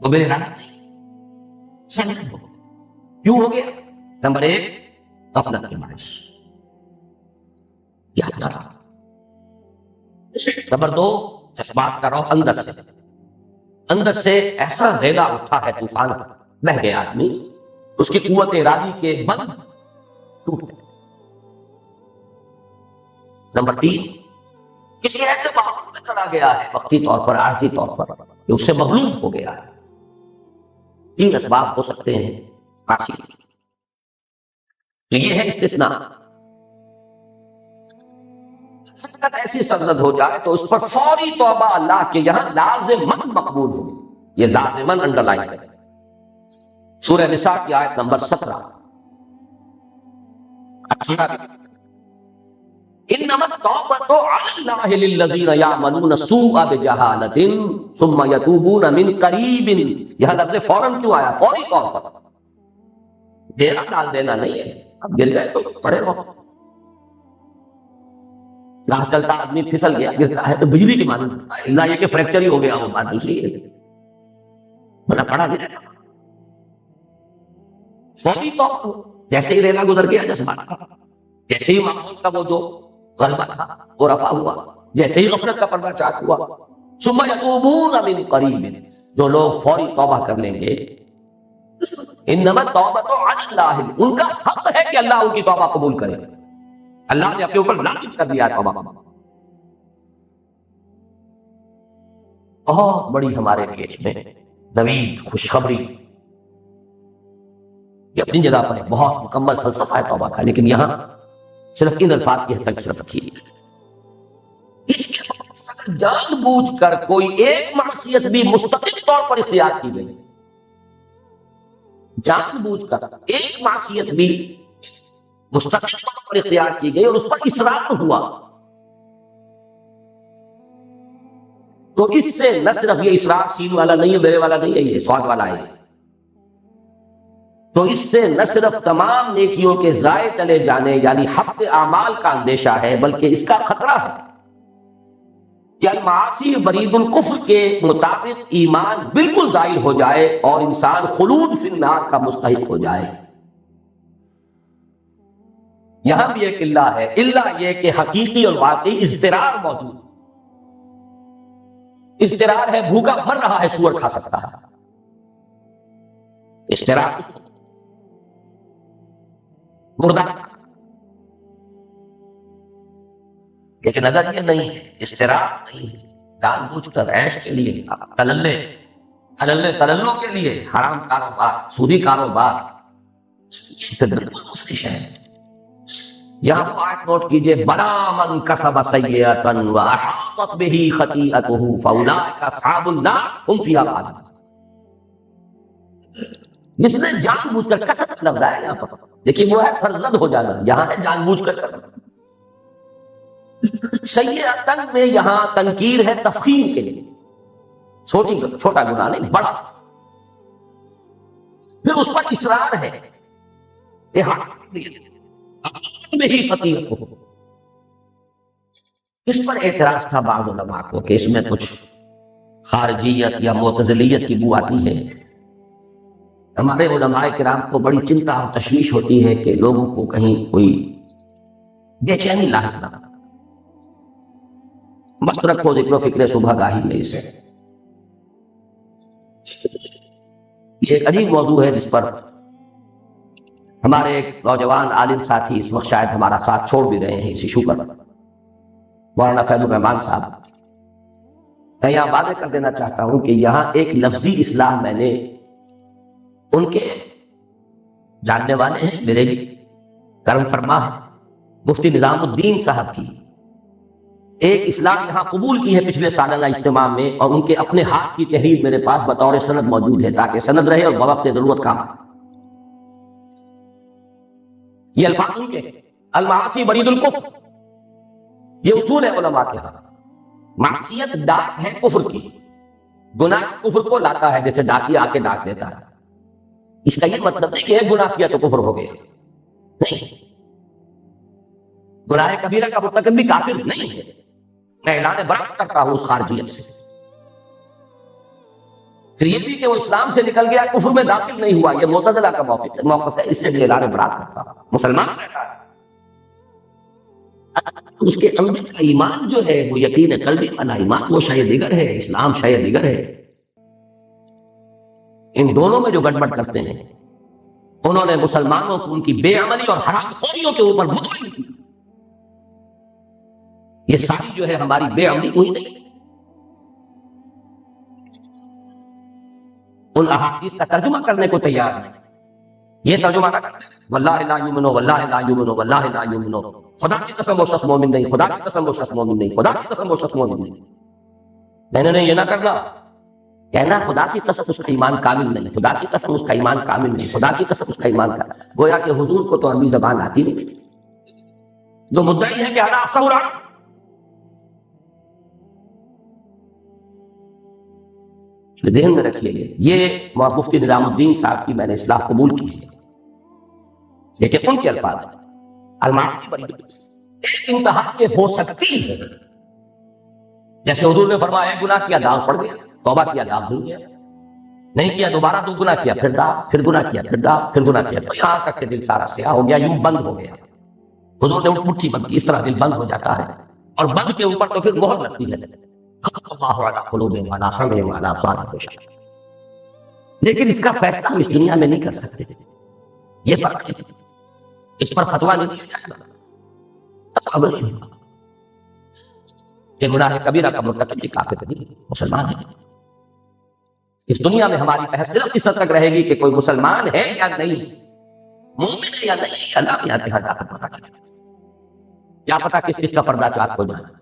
وہ بل ارادہ نہیں، سرزد ہو. کیوں ہو گیا؟ نمبر 1 غفلت کے باعث، یاد نہ رہا. نمبر 2 جذبات کا رو اندر سے ایسا ریلا اٹھا ہے، طوفان بہ گیا آدمی، اس کی قوت ارادی کے بند ٹوٹ گئے. نمبر 3 کسی ایسے ماحول میں چلا گیا ہے، وقتی طور پر، عارضی طور پر، کہ اس سے مغلوب ہو گیا ہے. 3 اسباب ہو سکتے ہیں معصیت کے. تو یہ ہے استثناء. حرکت ایسی سرزد ہو جائے تو اس پر فوری توبہ اللہ کے یہاں لازماً مقبول ہوگی. یہ لازماً انڈر لائن کریں. سورہ نساء کی آیت نمبر 17 انما التوبۃ علی اللہ للذین یعملون السوء بجہالۃ ثم یتوبون من قریب. یہاں لفظ فوراً کیوں آیا؟ فوری طور پر، دینا ڈال دینا نہیں ہے. اب گر گئے تو پڑے رہو. راہ چلتا آدمی پھسل گیا، گرتا ہے تو بجلی کی مانند، اللہ یہ کہ فریکچر ہی ہو گیا، وہ بات دوسری ہے، بنا پڑا بھی رہتا. فوری طور پر جیسے ہی ریلا گزر گیا جذبات کا، جیسے ہی ماحول کا وہ جو غلبہ تھا وہ رفع ہوا، جیسے ہی غفلت کا پردہ چاک ہوا، ثم یتوبون من قریب، جو لوگ فوری توبہ کر لیں گے. انما التوبۃ علی اللہ، ان کا حق ہے کہ اللہ ان کی توبہ قبول کرے. اللہ نے اپنے اوپر لازم کر دیا توبہ. بہت بڑی ہمارے لیے اس میں نوید خوشخبری، یہ اپنی جگہ پر بہت مکمل فلسفہ ہے توبہ کا، لیکن یہاں صرف ان الفاظ کی حد تک صرف رکھیے. اس کے بعد جان بوجھ کر کوئی ایک معصیت بھی مستقل طور پر اختیار کی گئی، جان بوجھ کر ایک معصیت بھی مستقل طور پر اختیار کی گئی اور اس پر اصرار ہوا، تو اس سے نہ صرف یہ اصرار سین والا نہیں ہے، میرے والا نہیں ہے، یہ سواد والا ہے، تو اس سے نہ صرف تمام نیکیوں کے ضائع چلے جانے یعنی حق اعمال کا اندیشہ ہے، بلکہ اس کا خطرہ ہے کہ المعاصی برید الکفر کے مطابق ایمان بالکل زائل ہو جائے اور انسان خلود فی النار کا مستحق ہو جائے. یہاں بھی ایک اللہ ہے، اللہ یہ کہ حقیقی اور واقعی اضطرار موجود. اضطرار ہے، بھوکا مر رہا ہے، سور کھا سکتا ہے، اضطرار. مردہ، لیکن اگر یہ نہیں ہے، اضطرار نہیں ہے، جان بوجھ کر عیش کے لیے، تللوں کے لیے حرام کاروبار، سودی کاروبار، یہ بالکل دوسری شے ہے. یہاں وہ آیت نوٹ کیجئے، بلا من کسب سیئۃ واحاطت بہ خطیئتہ فاولئک اصحاب النار ھم فیہا خالدون. جس نے جان بوجھ کر، کسب کا لفظ ہے یہاں پر، لیکن وہ ہے سرزد ہو جانا، یہاں ہے جان بوجھ کر کرنا. سیئۃ میں یہاں تنکیر ہے تفخیم کے لیے، چھوٹا گناہ نہیں، بڑا. پھر اس پر اصرار ہے، میں ہی خطیئت ہو. اس پر اعتراض تھا بعض علماء کو کہ اس میں کچھ خارجیت یا معتزلیت کی بو آتی ہے. ہمارے علماء کرام کو بڑی چنتا اور تشویش ہوتی ہے کہ لوگوں کو کہیں کوئی بے چینی لاحق نہ. مست رکھو ذکر و فکر صبح گاہی میں اسے. یہ ایک عجیب موضوع ہے جس پر ہمارے ایک نوجوان عالم ساتھی اس وقت شاید ہمارا ساتھ چھوڑ بھی رہے ہیں اس ایشو پر، مولانا فیض الرحمان صاحب، میں یہاں واضح کر دینا چاہتا ہوں کہ یہاں ایک لفظی اصلاح میں نے ان کے جاننے والے ہیں، میرے بھی کرم فرما ہے، مفتی نظام الدین صاحب کی ایک اصلاح یہاں قبول کی ہے پچھلے سالانہ اجتماع میں، اور ان کے اپنے ہاتھ کی تحریر میرے پاس بطور سند موجود ہے تاکہ سند رہے اور بوقت ضرورت کام آئے۔ یہ الفاظ ان کے المعاصی برید الکفر، یہ اصول ہے علماء کے ہاں۔ معصیت ڈاک ہے کفر کی، گناہ کفر کو لاتا ہے، جیسے ڈاکیا آ کے ڈاک دیتا ہے۔ اس کا یہ مطلب نہیں کہ ایک گناہ کیا تو کفر ہو گیا، نہیں، گناہ کبیرہ کا مرتکب بھی کافر نہیں ہے۔ میں اعلان برات کرتا ہوں اس خارجیت سے، پھر یہ بھی کہ وہ اسلام سے نکل گیا کفر میں داخل نہیں ہوا، یہ معتزلہ کا موقف ہے، اس سے بھی اعلان برات کرتا ہوں۔ مسلمان رہتا ہے اس کے اندر کا ایمان جو ہے وہ یقین قلبی والا ایمان، وہ شے دیگر ہے، اسلام شے دیگر ہے۔ ان دونوں میں جو گڑبڑ کرتے ہیں انہوں نے مسلمانوں کو ان کی بے عملی اور حرام خوریوں کے اوپر مطمئن کی۔ یہ ساری جو ہے ہماری بے عملی ہوئی نہیں، ان احادیث کا ترجمہ کرنے کو تیار نہیں، یہ ترجمہ نہ کرتے واللہ لا یؤمنو واللہ لا یؤمنو واللہ لا یؤمنو، خدا کی قسم وہ شخص مومن نہیں، خدا کی قسم وہ شخص مومن نہیں، خدا کی قسم وہ شخص مومن نہیں۔ میں نے یہ نہ کرنا، کہنا خدا کی قسم اس کا ایمان کامل نہیں، خدا کی قسم اس کا ایمان کامل نہیں، خدا کی قسم اس کا ایمان کامل، گویا کہ حضور کو تو عربی زبان آتی نہیں تھی، جو مدعی ہے کہ انا افصح عنہ۔ ذہن میں رکھیے گے، یہ مفتی نظام الدین صاحب کی میں نے اصلاح قبول کی ہے، لیکن ان کے الفاظ ہیں المعاصی برید الکفر، ایک انتہا کے ہو سکتی ہے، جیسے حضور نے فرمایا ایک گناہ کیا داغ پڑ گیا، توبہ کیا داغ دھل گیا، نہیں کیا دوبارہ تو گناہ کیا پھر داغ، پھر گناہ کیا پھر داغ، پھر گناہ کیا، تو یہاں تک کہ دل سارا سیاہ ہو گیا، یوں بند ہو گیا۔ حضور نے مٹھی بند کی، اس طرح دل بند ہو جاتا ہے، اور بند کے اوپر تو پھر مہر لگتی ہے، اللہ علی قلوبہم وعلی سمعہم وعلی ابصارہم غشاوۃ۔ لیکن اس کا فیصلہ ہم اس دنیا میں نہیں کر سکتے، یہ فرق ہے، اس پر فتویٰ نہیں دیا جائے گا۔ یہ گناہ کبیرہ کا مرتکب بھی کافر نہیں، مسلمان ہے۔ اس دنیا میں ہماری بحث صرف اس حد تک رہے گی کہ کوئی مسلمان ہے یا نہیں، مومن ہے یا نہیں، اللہ یہاں کے حالات پتا چلے، کیا پتا کس کس کا پردہ چاک ہو جائے،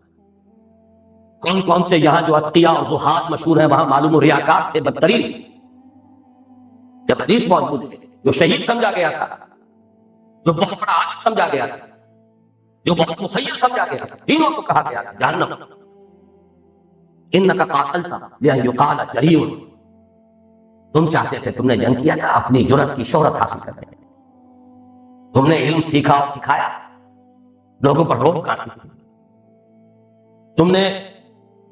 کون کون سے یہاں جو اتقیاء اور زہاد مشہور ہیں وہاں معلوم و ریاکار تھے بدترین۔ جب حدیث موجود ہے، جو شہید سمجھا گیا تھا، جو بہت بڑا عالم سمجھا گیا تھا، جو بہت مخیر سمجھا گیا تھا، تینوں کو کہا گیا تھا جہنم، انک قاتلت لان یقال جریء، تم چاہتے تھے، تم نے جنگ کیا تھا اپنی جرأت کی شہرت حاصل کرنے کے، تم نے علم سیکھا اور سکھایا، لوگوں پر روب کاٹی، تم نے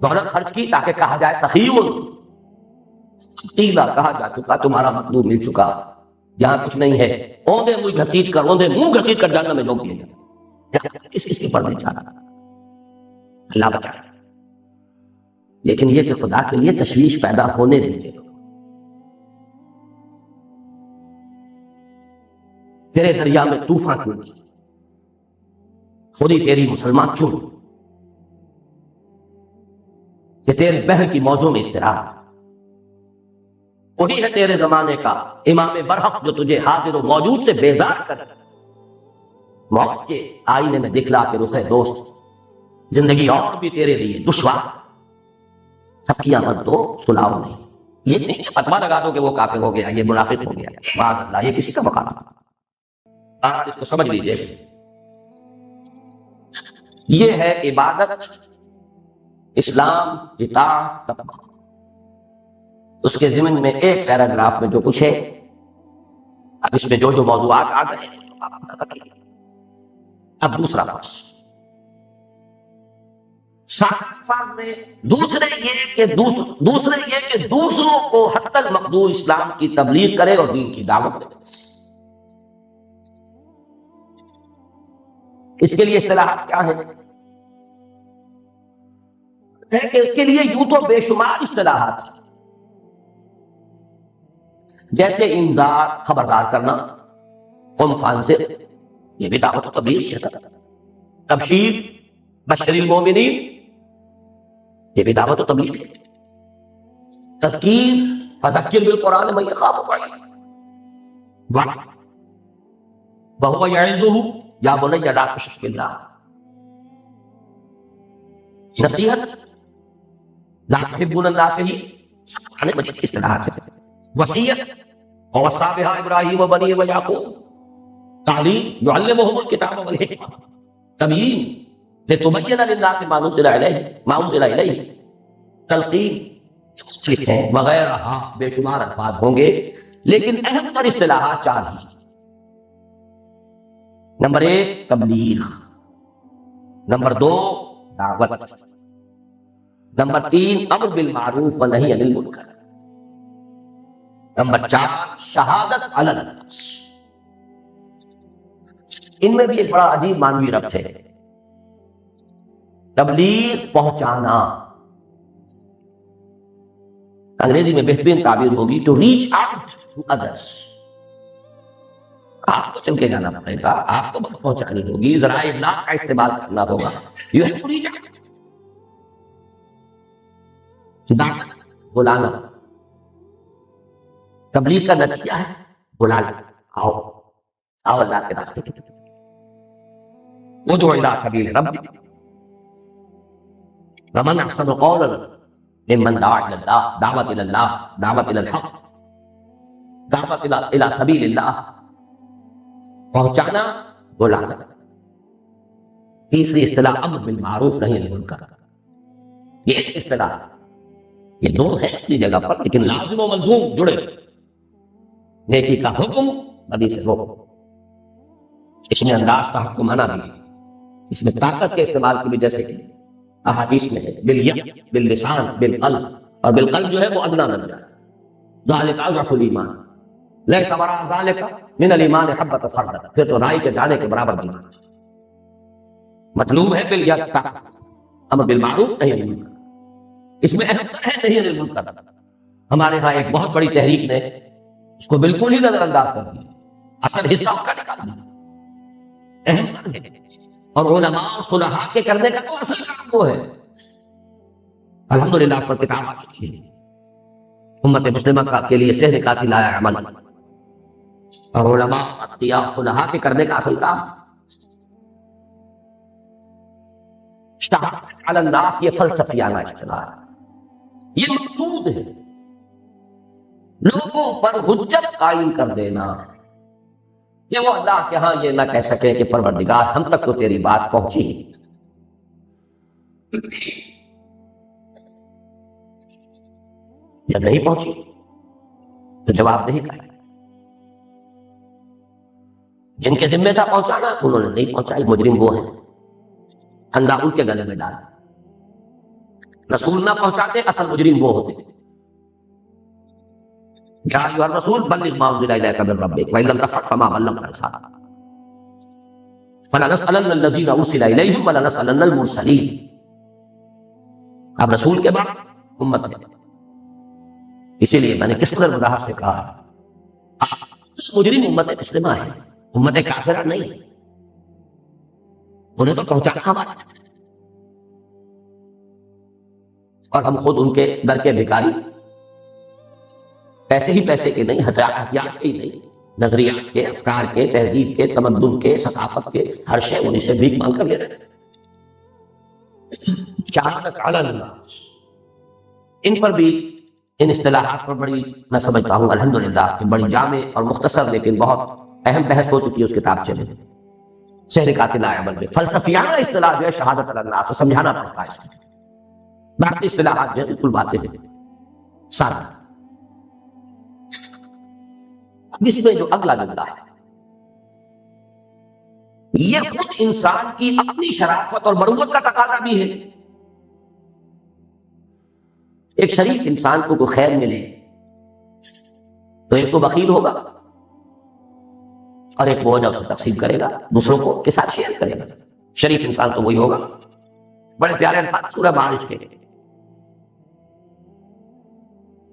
دولت خرچ کی تاکہ کہا جائے سخی، قیلا کہا جا چکا تمہارا مطلوب مل چکا، یہاں کچھ نہیں ہے، اوندے منہ گھسیٹ کر، اوندے منہ گھسیٹ کر جہنم میں لوگ دیے جاتے، کس کس کے پردے چاہا، اللہ بچائے۔ لیکن یہ کہ خدا کے لیے تشویش پیدا ہونے دیجیے، تیرے دریا میں طوفان کیوں کی، خودی تیری مسلمان کیوں کہ تیرے بحر کی موجوں میں استراحت، وہی ہے تیرے زمانے کا امام برحق جو تجھے حاضر و موجود سے بیزار کر موت کے آئینے میں دکھلا کے رخ دوست، زندگی اور بھی تیرے لیے دشوار، سب کی آمد دو سلاؤ نہیں، یہ نہیں کہ فتویٰ لگا دو کہ وہ کافر ہو گیا، یہ منافق ہو گیا، معاذ اللہ، یہ کسی کا مقام ہے، اس کو سمجھ لیجئے۔ یہ ہے عبادت، اسلام، اطاعت، تقویٰ۔ اس کے ضمن میں ایک پیراگراف میں جو کچھ ہے، اب اس میں جو جو موضوعات آ گئے، اب دوسرا فرض، فرض میں دوسرے یہ کہ دوسروں کو حتی المقدور اسلام کی تبلیغ کرے اور دین کی دعوت دے۔ اس کے لیے اصطلاحات کیا ہیں؟ کہ اس کے لیے یوں تو بے شمار اصطلاحات ہیں، جیسے انذار، خبردار کرنا، قم فانذر، یہ بھی دعوت و تبلیغ ہے. تبشیر بشر المومنین، یہ بھی دعوت و تبلیغ ہے. تذکیر فذکر بالقرآن من یخاف وعید، وهو یعظہ یا بنی لا تشرک باللہ. نصیحت لا تحبون الناس ہی قرآن مجید کی اصطلاحات ہے. وصیت ووصی بہا ابراہیم وبنیہ ویعقوب. تعلیم یعلمہم الکتاب والحکمہ. تبیین لتبین للناس ما انزل الیہم. تلقین، یہ مختلف ہیں وغیرہ، بے شمار الفاظ ہوں گے، لیکن اہم تر اصطلاحات چار ہیں. نمبر 1 تبلیغ، نمبر 2 دعوت، نمبر 3 امر بالمعروف ونہی عن المنکر، نمبر 4 شہادت علی الناس. ان میں بھی ایک بڑا عجیب معنوی ربط ہے. تبلیغ پہنچانا، انگریزی میں بہترین تعبیر ہوگی to reach out to others. آپ کو چل کے جانا پڑے گا، آپ کو پہنچانی ہوگی، ذرائع ابلاغ کا استعمال کرنا ہوگا. You have to reach out. دعوت بلانا، تبلیغ کا نتیجہ ہے بلانا. آؤ آؤ اللہ کے راستے کی طرف. ادعو الی سبیل ربک ومن احسن قولا ممن دعا الی اللہ. دعوت الی اللہ، دعوت الی الحق، دعوت الی سبیل اللہ. پہنچانا، بلانا. تیسری اصطلاح امر بالمعروف نہی عن المنکر. یہ ایک اصطلاح، یہ دو ہے اپنی جگہ پر، لیکن لازم و ملزوم جڑے. نیکی کا حکم، بدی سے روک. اس میں انداز کا حکمانہ بھی ہے، اس میں طاقت کے استعمال کی بھی، جیسے کہ احادیث میں ہے بالید، باللسان، بالقلب. اور بالقلب جو ہے وہ ادنیٰ درجہ ہے. ذالک اضعف الایمان لیس وراء ذالک من الایمان حبۃ خردل. پھر تو رائی کے دانے کے برابر ایمان. مطلوب ہے بالید طاقت، امر بالمعروف نہی عن المنکر. اس میں اہم تر ہے نہی عن المنکر. ہمارے ہاں ایک بہت بڑی تحریک نے اس کو بالکل ہی نظر انداز کر دیا، اصل حصہ اس کا نکال دیا. اہم تر ہے، اور علماء اور صلحاء کے کرنے کا تو اصل کام وہ ہے. الحمدللہ اس پر کتاب آ چکی ہے. امت مسلمہ کے لیے سحر کافی لایا عمل، اور علماء اتقیاء صلحاء کے کرنے کا اصل کام. شہادت علی الناس یہ فلسفیانہ اصطلاح ہے. یہ مقصود ہے لوگوں پر حجت قائم کر دینا کہ وہ اللہ کے ہاں یہ نہ کہہ سکے کہ پروردگار ہم تک تو تیری بات پہنچی ہی. جب نہیں پہنچی تو جواب نہیں کرے. جن کے ذمہ تھا پہنچانا انہوں نے نہیں پہنچائی، مجرم وہ ہیں. پھندا ان کے گلے میں ڈالا. رسول نہ پہنچاتے اصل مجرم وہ ہوتے. یا ایھا الرسول بلغ ما انزل الیک من ربک وان لم تفعل فما بلغت رسالته فلنسألن الذین ارسل الیہم ولنسألن المرسلین. اب رسول کے بعد امت ہے، اسی لیے میں نے کس قدر وضاحت سے کہا مجرم امت مسلمہ ہے، امت کافرہ نہیں. انہیں تو پہنچانا ہمارا، اور ہم خود ان کے در کے بھکاری. پیسے ہی پیسے کے نہیں، ہتھیار کے ہی نہیں، نظریات کے، افکار کے، تہذیب کے، تمدن کے، ثقافت کے، ہر شے انہیں سے بھیک مانگ کر لے رہے. شہادت علی الناس، ان پر بھی، ان اصطلاحات پر بڑی میں سمجھتا ہوں الحمدللہ کہ بڑی جامع اور مختصر لیکن بہت اہم بحث ہو چکی ہے اس کتابچے میں. سحر قاتل عمل میں فلسفیانہ اصطلاح جو ہے شہادت علی الناس سمجھانا پڑتا ہے. باقی اصطلاحات جو ہے بالکل واضح ہے، سادہ. اس میں جو اگلا جملہ ہے یہ خود انسان کی اپنی شرافت اور مروت کا تقاضا بھی ہے. ایک شریف انسان کو کوئی خیر ملے تو ایک تو بخیل ہوگا اور ایک بوجھ اسے تقسیم کرے گا، دوسروں کو کے ساتھ شیئر کرے گا. شریف انسان تو وہی ہوگا. بڑے پیارے الفاظ سورہ معارج کے،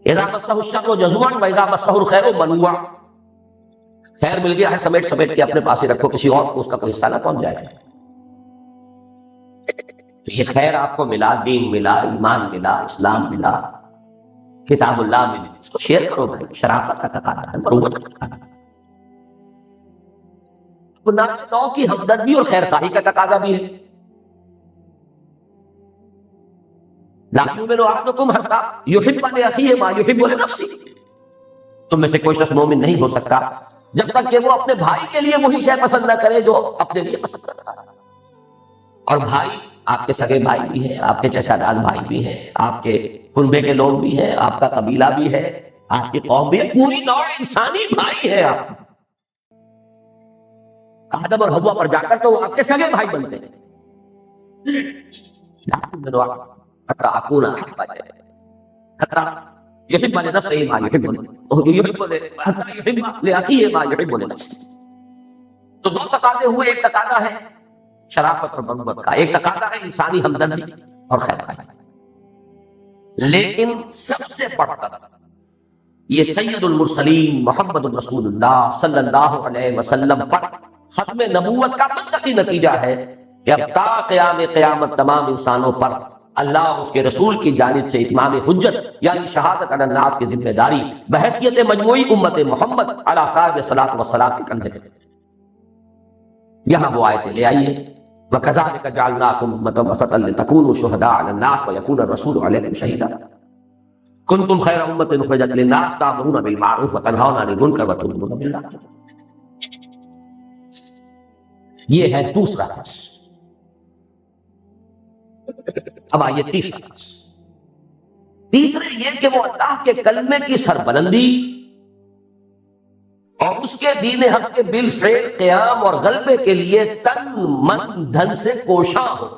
اذا مسہ الشر جزوعا واذا مسہ الخیر منوعا. خیر مل گیا ہے سمیٹ سمیٹ کے اپنے پاس ہی رکھو، کسی اور کو اس کا کوئی حصہ نہ پہنچ جائے گا۔ تو یہ خیر آپ کو ملا، دین ملا، ایمان ملا، اسلام ملا، کتاب اللہ ملی، اس کو شیئر کرو بھائی، شرافت کا تقاضا ہے، مروت کا تقاضا ہے، گناہ نو کی ہمدردی اور خیر خواہی کا تقاضا بھی ہے۔ لا یؤمن احدکم حتی یحب لاخیہ ما یحب لنفسہ، تم میں سے کوئی شخص مومن نہیں ہو سکتا جب تک کہ وہ اپنے بھائی کے لیے وہی شے پسند نہ کرے جو اپنے لیے پسند کرتا ہے۔ اور بھائی آپ کے سگے بھائی بھی ہیں، آپ کے چچا داد بھائی بھی ہیں، آپ کے کنبے کے لوگ بھی ہیں، آپ کا قبیلہ بھی ہے، آپ کی قوم بھی ہے، پوری نوع انسانی بھائی ہے آپ کی۔ آدم اور حوا پر جا کر تو وہ آپ کے سگے بھائی بنتے ہیں۔ حتی اکون احب حتی یحب لنفسہ ما یحب حتی یحب لاخیہ ما یحب لنفسہ۔ تو دو تقاضے ہوئے، ایک تقاضا ہے شرافت اور مروت کا، ایک تقاضا ہے انسانی ہمدردی اور خیر خواہی۔ لیکن سب سے بڑھ کر یہ سید المرسلین محمد رسول اللہ صلی اللہ علیہ وسلم پر ختم نبوت کا منطقی نتیجہ ہے کہ اب تا قیام قیامت تمام انسانوں پر اللہ اس کے رسول کی جانب سے اتمام حجت یعنی شہادت علی الناس کی ذمہ داری بحیثیت مجموعی امت محمد علی صاحب الصلاۃ والسلام کے کندھے پہ۔ یہاں وہ آیتیں لے آئیے، وَكَذَلِكَ جَعَلْنَاكُمْ أُمَّةً وَسَطًا لِتَكُونُوا شُهَدَاءَ عَلَى النَّاسِ وَيَكُونَ الرَّسُولُ عَلَيْكُمْ شَهِيدًا كُنتُمْ خَيْرَ أُمَّةٍ أُخْرِجَتْ لِلنَّاسِ تَأْمُرُونَ بِالْمَعْرُوفِ وَتَنْهَوْنَ عَنِ الْمُنكَرِ وَتُؤْمِنُونَ بِاللَّهِ۔ یہ ہے دوسرا فرض۔ اب آئیے تیسرا فرض۔ تیسرے یہ کہ وہ اللہ کے کلمے کی سربلندی اور اس کے دین حق کے بالفعل قیام اور غلبے کے لیے تن من دھن سے کوشاں ہو۔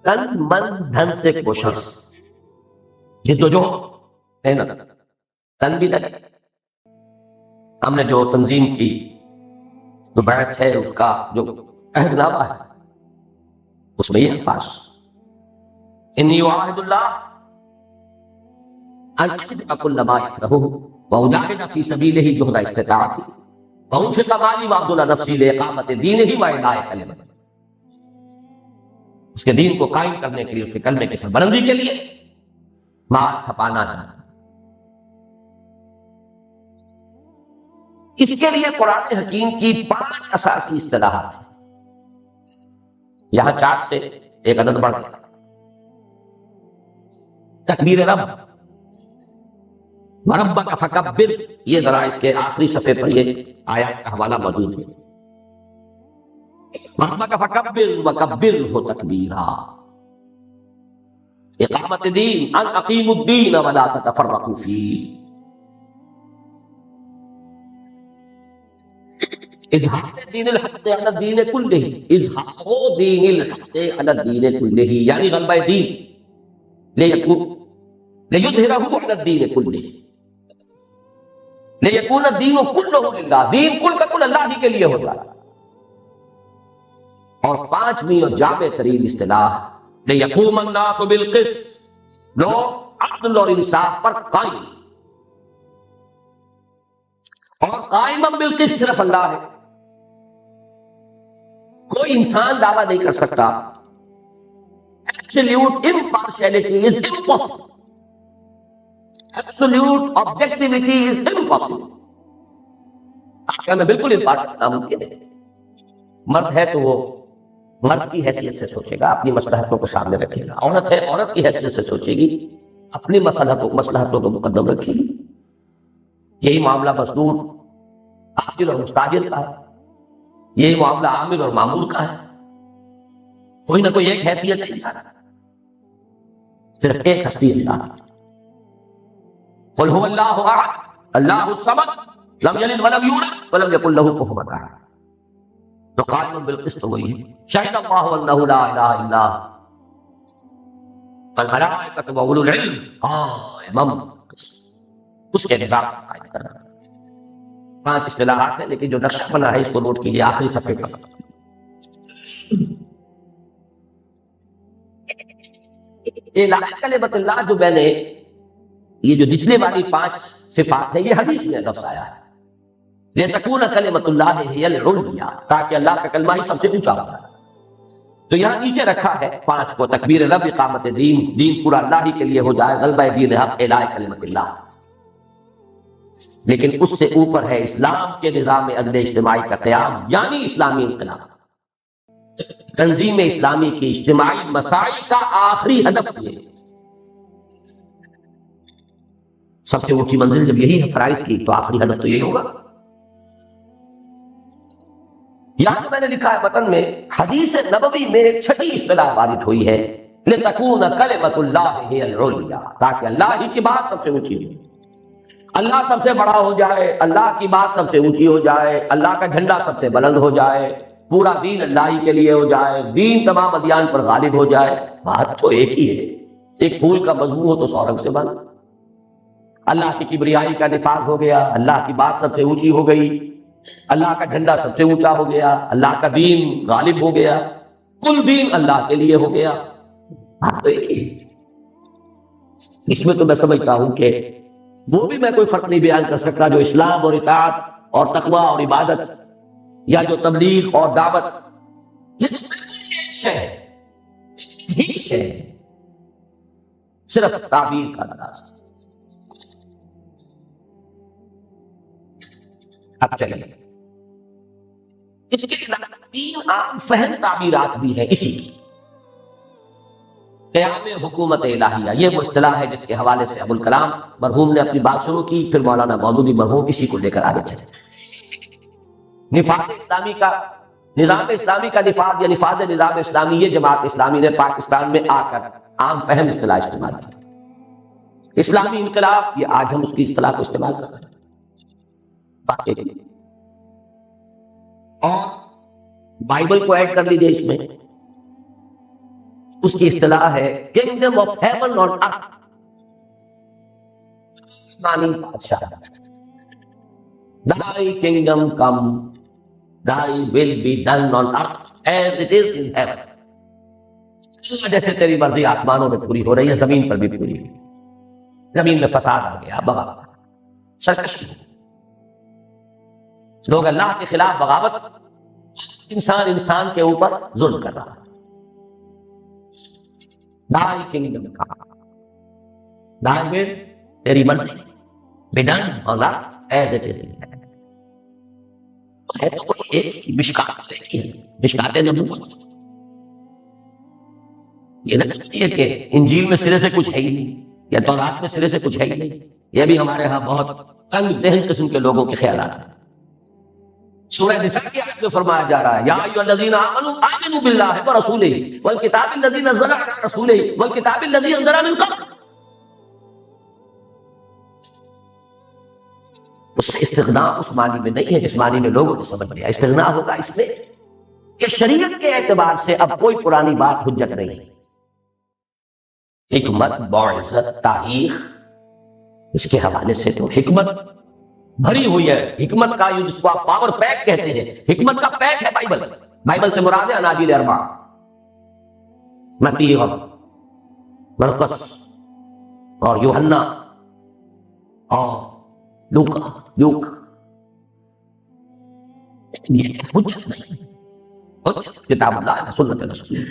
تن من دھن سے کوشاں، یہ تو جو ہے نا، تن بھی لگے۔ ہم نے جو تنظیم کی جو بیعت ہے اس کا جو عہد نامہ ہے اس میں یہ الفاظ انی اعاہد اللہ ان احب کل ما یکرہہ واجاہد فی سبیلہ جہد استطاعتی وانفق مالی وابذل نفسی لاقامۃ دینہ واعلاء کلمتہ، اس کے دین کو قائم کرنے کے لیے، اس کے کلمے کی سربلندی کے لیے مال کھپانا نہ۔ اس کے لیے قرآن حکیم کی 5 اساسی اصطلاحات ہیں، یہاں 4 سے ایک عدد بڑھ گیا۔ تکبیر رب، وربک فکبر، یہ ذرا اس کے آخری صفحے پر یہ آیات کا حوالہ موجود ہے۔ وربک فکبر وکبرہ تکبیرا، اقامت دین، ان اقیموا الدین ولا تتفرقوا فیہ، اظہار دین الحق علی الدین کلہ، اظہار دین الحق علی الدین کلہ یعنی غلبہ دین لیظہرہ علی الدین کلہ، لیکون الدین کلہ للہ، دین کل کا کل اللہ ہی کے لیے ہوتا ہے۔ اور 5ویں اور جامع ترین اصطلاح لیقوم الناس بالقسط، لوگ عدل اور انصاف پر قائم، اور قائما بالقسط صرف اللہ ہے، کوئی انسان دعویٰ نہیں کر سکتا۔ Absolute impartiality is impossible. Absolute objectivity is impossible. کیا میں بالکل امپارشل ناممکن ہے؟ مرد ہے تو وہ مرد کی حیثیت سے سوچے گا، اپنی مصلحتوں کو سامنے رکھے گا، عورت ہے عورت کی حیثیت سے سوچے گی، اپنی مصلحتوں کو مقدم رکھے گی۔ یہی معاملہ مزدور حاضر اور مستاجر کا ہے، یہی معاملہ عامل اور مامور کا ہے، کوئی نہ کوئی ایک حیثیت ہے انسان، صرف ایک ہستی اللہ۔ قل هو اللہ احد اللہ الصمد لم یلد ولم یولد ولم یکن له کفوا احد، تو قائم بالقسط وہی ہے، شہد اللہ انہ لا الہ الا والملائکۃ واولو العلم قائما بالقسط، اس کے نظام کو قائم کرنا۔ 5 اصطلاحات ہیں، لیکن جو نقشہ بنا ہے اس کو نوٹ کیجیے آخری صفحے پر۔ اعلاء کلمت اللہ جو میں نے یہ جو نچلے والی 5 صفات ہیں یہ حدیث میں لفظ آیا ہے، لِتَكُونَ كَلِمَةُ اللَّهِ هِيَ الْعُلْيَا، تاکہ اللہ کا کلمہ ہی سب سے اونچا ہوتا ہے۔ تو یہاں نیچے رکھا ہے 5 کو، تکبیر رب، اقامت دین، دین پورا اللہ ہی کے لیے ہو جائے، غلبہ دین حق، اعلاء کلمت اللہ۔ لیکن اس سے اوپر ہے اسلام کے نظام عدل اجتماعی کا قیام، یعنی اسلامی انقلاب۔ تنظیم اسلامی کی اجتماعی مسائل کا آخری ہدف یہ، سب سے اونچی منزل جب یہی ہے فرائض کی، تو آخری ہدف تو یہی ہوگا۔ یہاں جو میں نے لکھا ہے متن میں، حدیث نبوی میں ایک چھٹی اصطلاح وارد ہوئی ہے، لِتَكُونَ كَلِمَةُ اللَّهِ هِيَ الْعُلْيَا، تاکہ اللہ ہی کی بات سب سے اونچی ہو، اللہ سب سے بڑا ہو جائے، اللہ کی بات سب سے اونچی ہو جائے، اللہ کا جھنڈا سب سے بلند ہو جائے، پورا دین اللہ ہی کے لیے ہو جائے، دین تمام ادیان پر غالب ہو جائے۔ بات تو ایک ہی ہے، ایک پھول کا مضمون ہو تو 100 رنگ سے بنا۔ اللہ کی کبریائی کا نفاذ ہو گیا، اللہ کی بات سب سے اونچی ہو گئی، اللہ کا جھنڈا سب سے اونچا ہو گیا، اللہ کا دین غالب ہو گیا، کل دین اللہ کے لیے ہو گیا۔ بات تو ایک ہی ہے۔ اس میں تو میں سمجھتا ہوں کہ وہ بھی میں کوئی فرق نہیں بیان کر سکتا جو اسلام اور اطاعت اور تقوی اور عبادت، یا جو تبلیغ اور دعوت، یہ تو بالکل ایک شے ہے، ہی شے ہے، صرف تعبیر کا انداز۔ اب چلیے، اس کے علاوہ 3 عام فہم تعبیرات بھی ہیں اسی کی۔ قیام حکومت الہیہ، یہ وہ اصطلاح ہے جس کے حوالے سے ابوالکلام مرحوم نے اپنی بات شروع کی، پھر مولانا مودودی مرحوم اسی کو لے کر آگے چلے۔ نفاذ اسلامی کا، نظام اسلامی کا نفاذ یا نفاذ نظام اسلامی، یہ جماعت اسلامی نے پاکستان میں آ کر عام فہم اصطلاح استعمال کی۔ اسلامی انقلاب، یہ آج ہم اس کی اصطلاح کو استعمال کر رہے ہیں۔ اور بائبل کو ایڈ کر لیجیے اس میں، اس کی اصطلاح ہے کنگڈم آف ہیون اور ارتھ، آسمانی بادشاہ۔ Thy kingdom come, thy will be done on earth as it is in heaven۔ جیسے تیری مرضی آسمانوں میں پوری ہو رہی ہے، زمین پر بھی پوری ہوئی۔ زمین میں فساد آ گیا، بغاوت، سرکشی، لوگ اللہ کے خلاف بغاوت، انسان انسان کے اوپر ظلم کر رہا ہے۔ Thy kingdom come, thy will، تیری مرضی، be done on earth as it is in heaven۔ ہے تو کوئی ایک ہی مشکات، مشکات نبوت۔ یہ نہ سمجھیے ہے کہ انجیل میں سرے سے کچھ ہے ہی نہیں، یا تورات میں سرے سے کچھ ہے ہی نہیں۔ یہ بھی ہمارے ہاں بہت تنگ ذہن قسم کے لوگوں کے خیالات ہیں۔ سورہ نساء کی آیت میں فرمایا جا رہا ہے، یا ایھا الذین آمنوا آمنوا باللہ ورسولہ والکتاب الذی نزل علی رسولہ والکتاب الذی انزل من قبل۔ اس سے استغنا اس معنی میں نہیں ہے جس معنی میں لوگوں نے سمجھ لیا۔ استغنا ہوگا اس میں کہ شریعت کے اعتبار سے اب کوئی پرانی بات حجت نہیں۔ حکمت، بعثت، تاریخ، اس کے حوالے سے تو حکمت بھری ہوئی ہے۔ حکمت کا جس کو آپ پاور پیک کہتے ہیں، حکمت کا پیک ہے بائبل۔ بائبل سے مراد ہے اناجیل 4، متی اور مرقس اور یوحنا اور لوکا، یہ حجت نہیں، حجت کتاب اللہ ہے، سنت رسول۔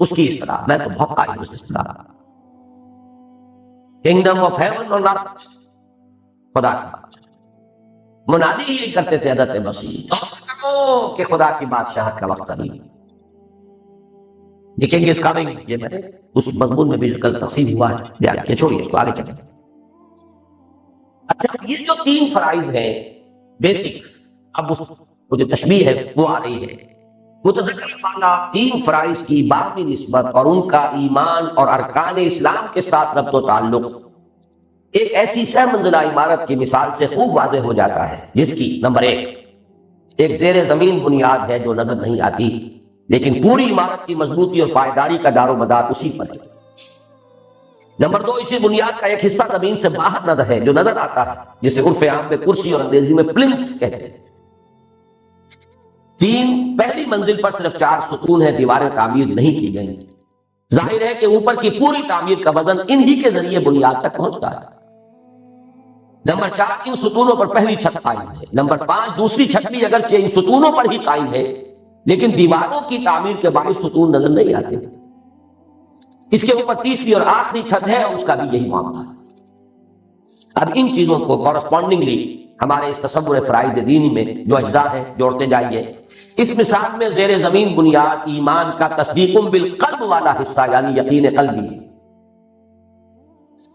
اس کی اصطلاح میں تو بہت قائل ہوں، اس اصطلاح کنگڈم آف ہیون اور ارتھ، خدا کی بادشاہ۔ منادی ہی کرتے تھے حضرت مسیح کہ خدا کی بادشاہت کا وقت قریب، The king is coming۔ یہ میں نے اس مضمون میں بھی کل تقسیم ہوا ہے، بیان کیا، چھوڑیے اس کو، آگے چلیں۔ اچھا، یہ جو 3 فرائض ہیں بیسک، اب اس کو جو تشبیہ ہے وہ آ رہی ہے۔ متذکر والا 3 فرائض کی باہمی نسبت اور ان کا ایمان اور ارکان اسلام کے ساتھ ربط و تعلق ایک ایسی سہ منزلہ عمارت کی مثال سے خوب واضح ہو جاتا ہے، جس کی نمبر 1 ایک زیر زمین بنیاد ہے جو نظر نہیں آتی، لیکن پوری عمارت کی مضبوطی اور پائیداری کا دار و مدار اسی پر ہے۔ نمبر 2، اسی بنیاد کا ایک حصہ زمین سے باہر نظر ہے جو نظر آتا ہے، جسے عرف عام میں کرسی اور انگریزی میں پلنتھ کہتے ہیں۔ 3، پہلی منزل پر صرف 4 ستون ہیں، دیواریں تعمیر نہیں کی گئیں۔ ظاہر ہے کہ اوپر کی پوری تعمیر کا وزن انہی کے ذریعے بنیاد تک پہنچتا ہے۔ نمبر 4 ان ستونوں پر پہلی چھت قائم ہے۔ نمبر 5 دوسری چھت بھی اگرچہ ان ستونوں پر ہی قائم ہے لیکن دیواروں کی تعمیر کے باعث ستون نظر نہیں آتے۔ اس کے اوپر تیسری اور آخری چھت ہے اور اس کا بھی یہی معاملہ ہے۔ اب ان چیزوں کو کورسپونڈنگلی ہمارے اس تصور فرائض دینی میں جو اجزاء ہیں جوڑتے جائیے۔ اس مثال میں زیر زمین بنیاد ایمان کا تصدیق بالقلب والا حصہ یعنی یقین قلبی،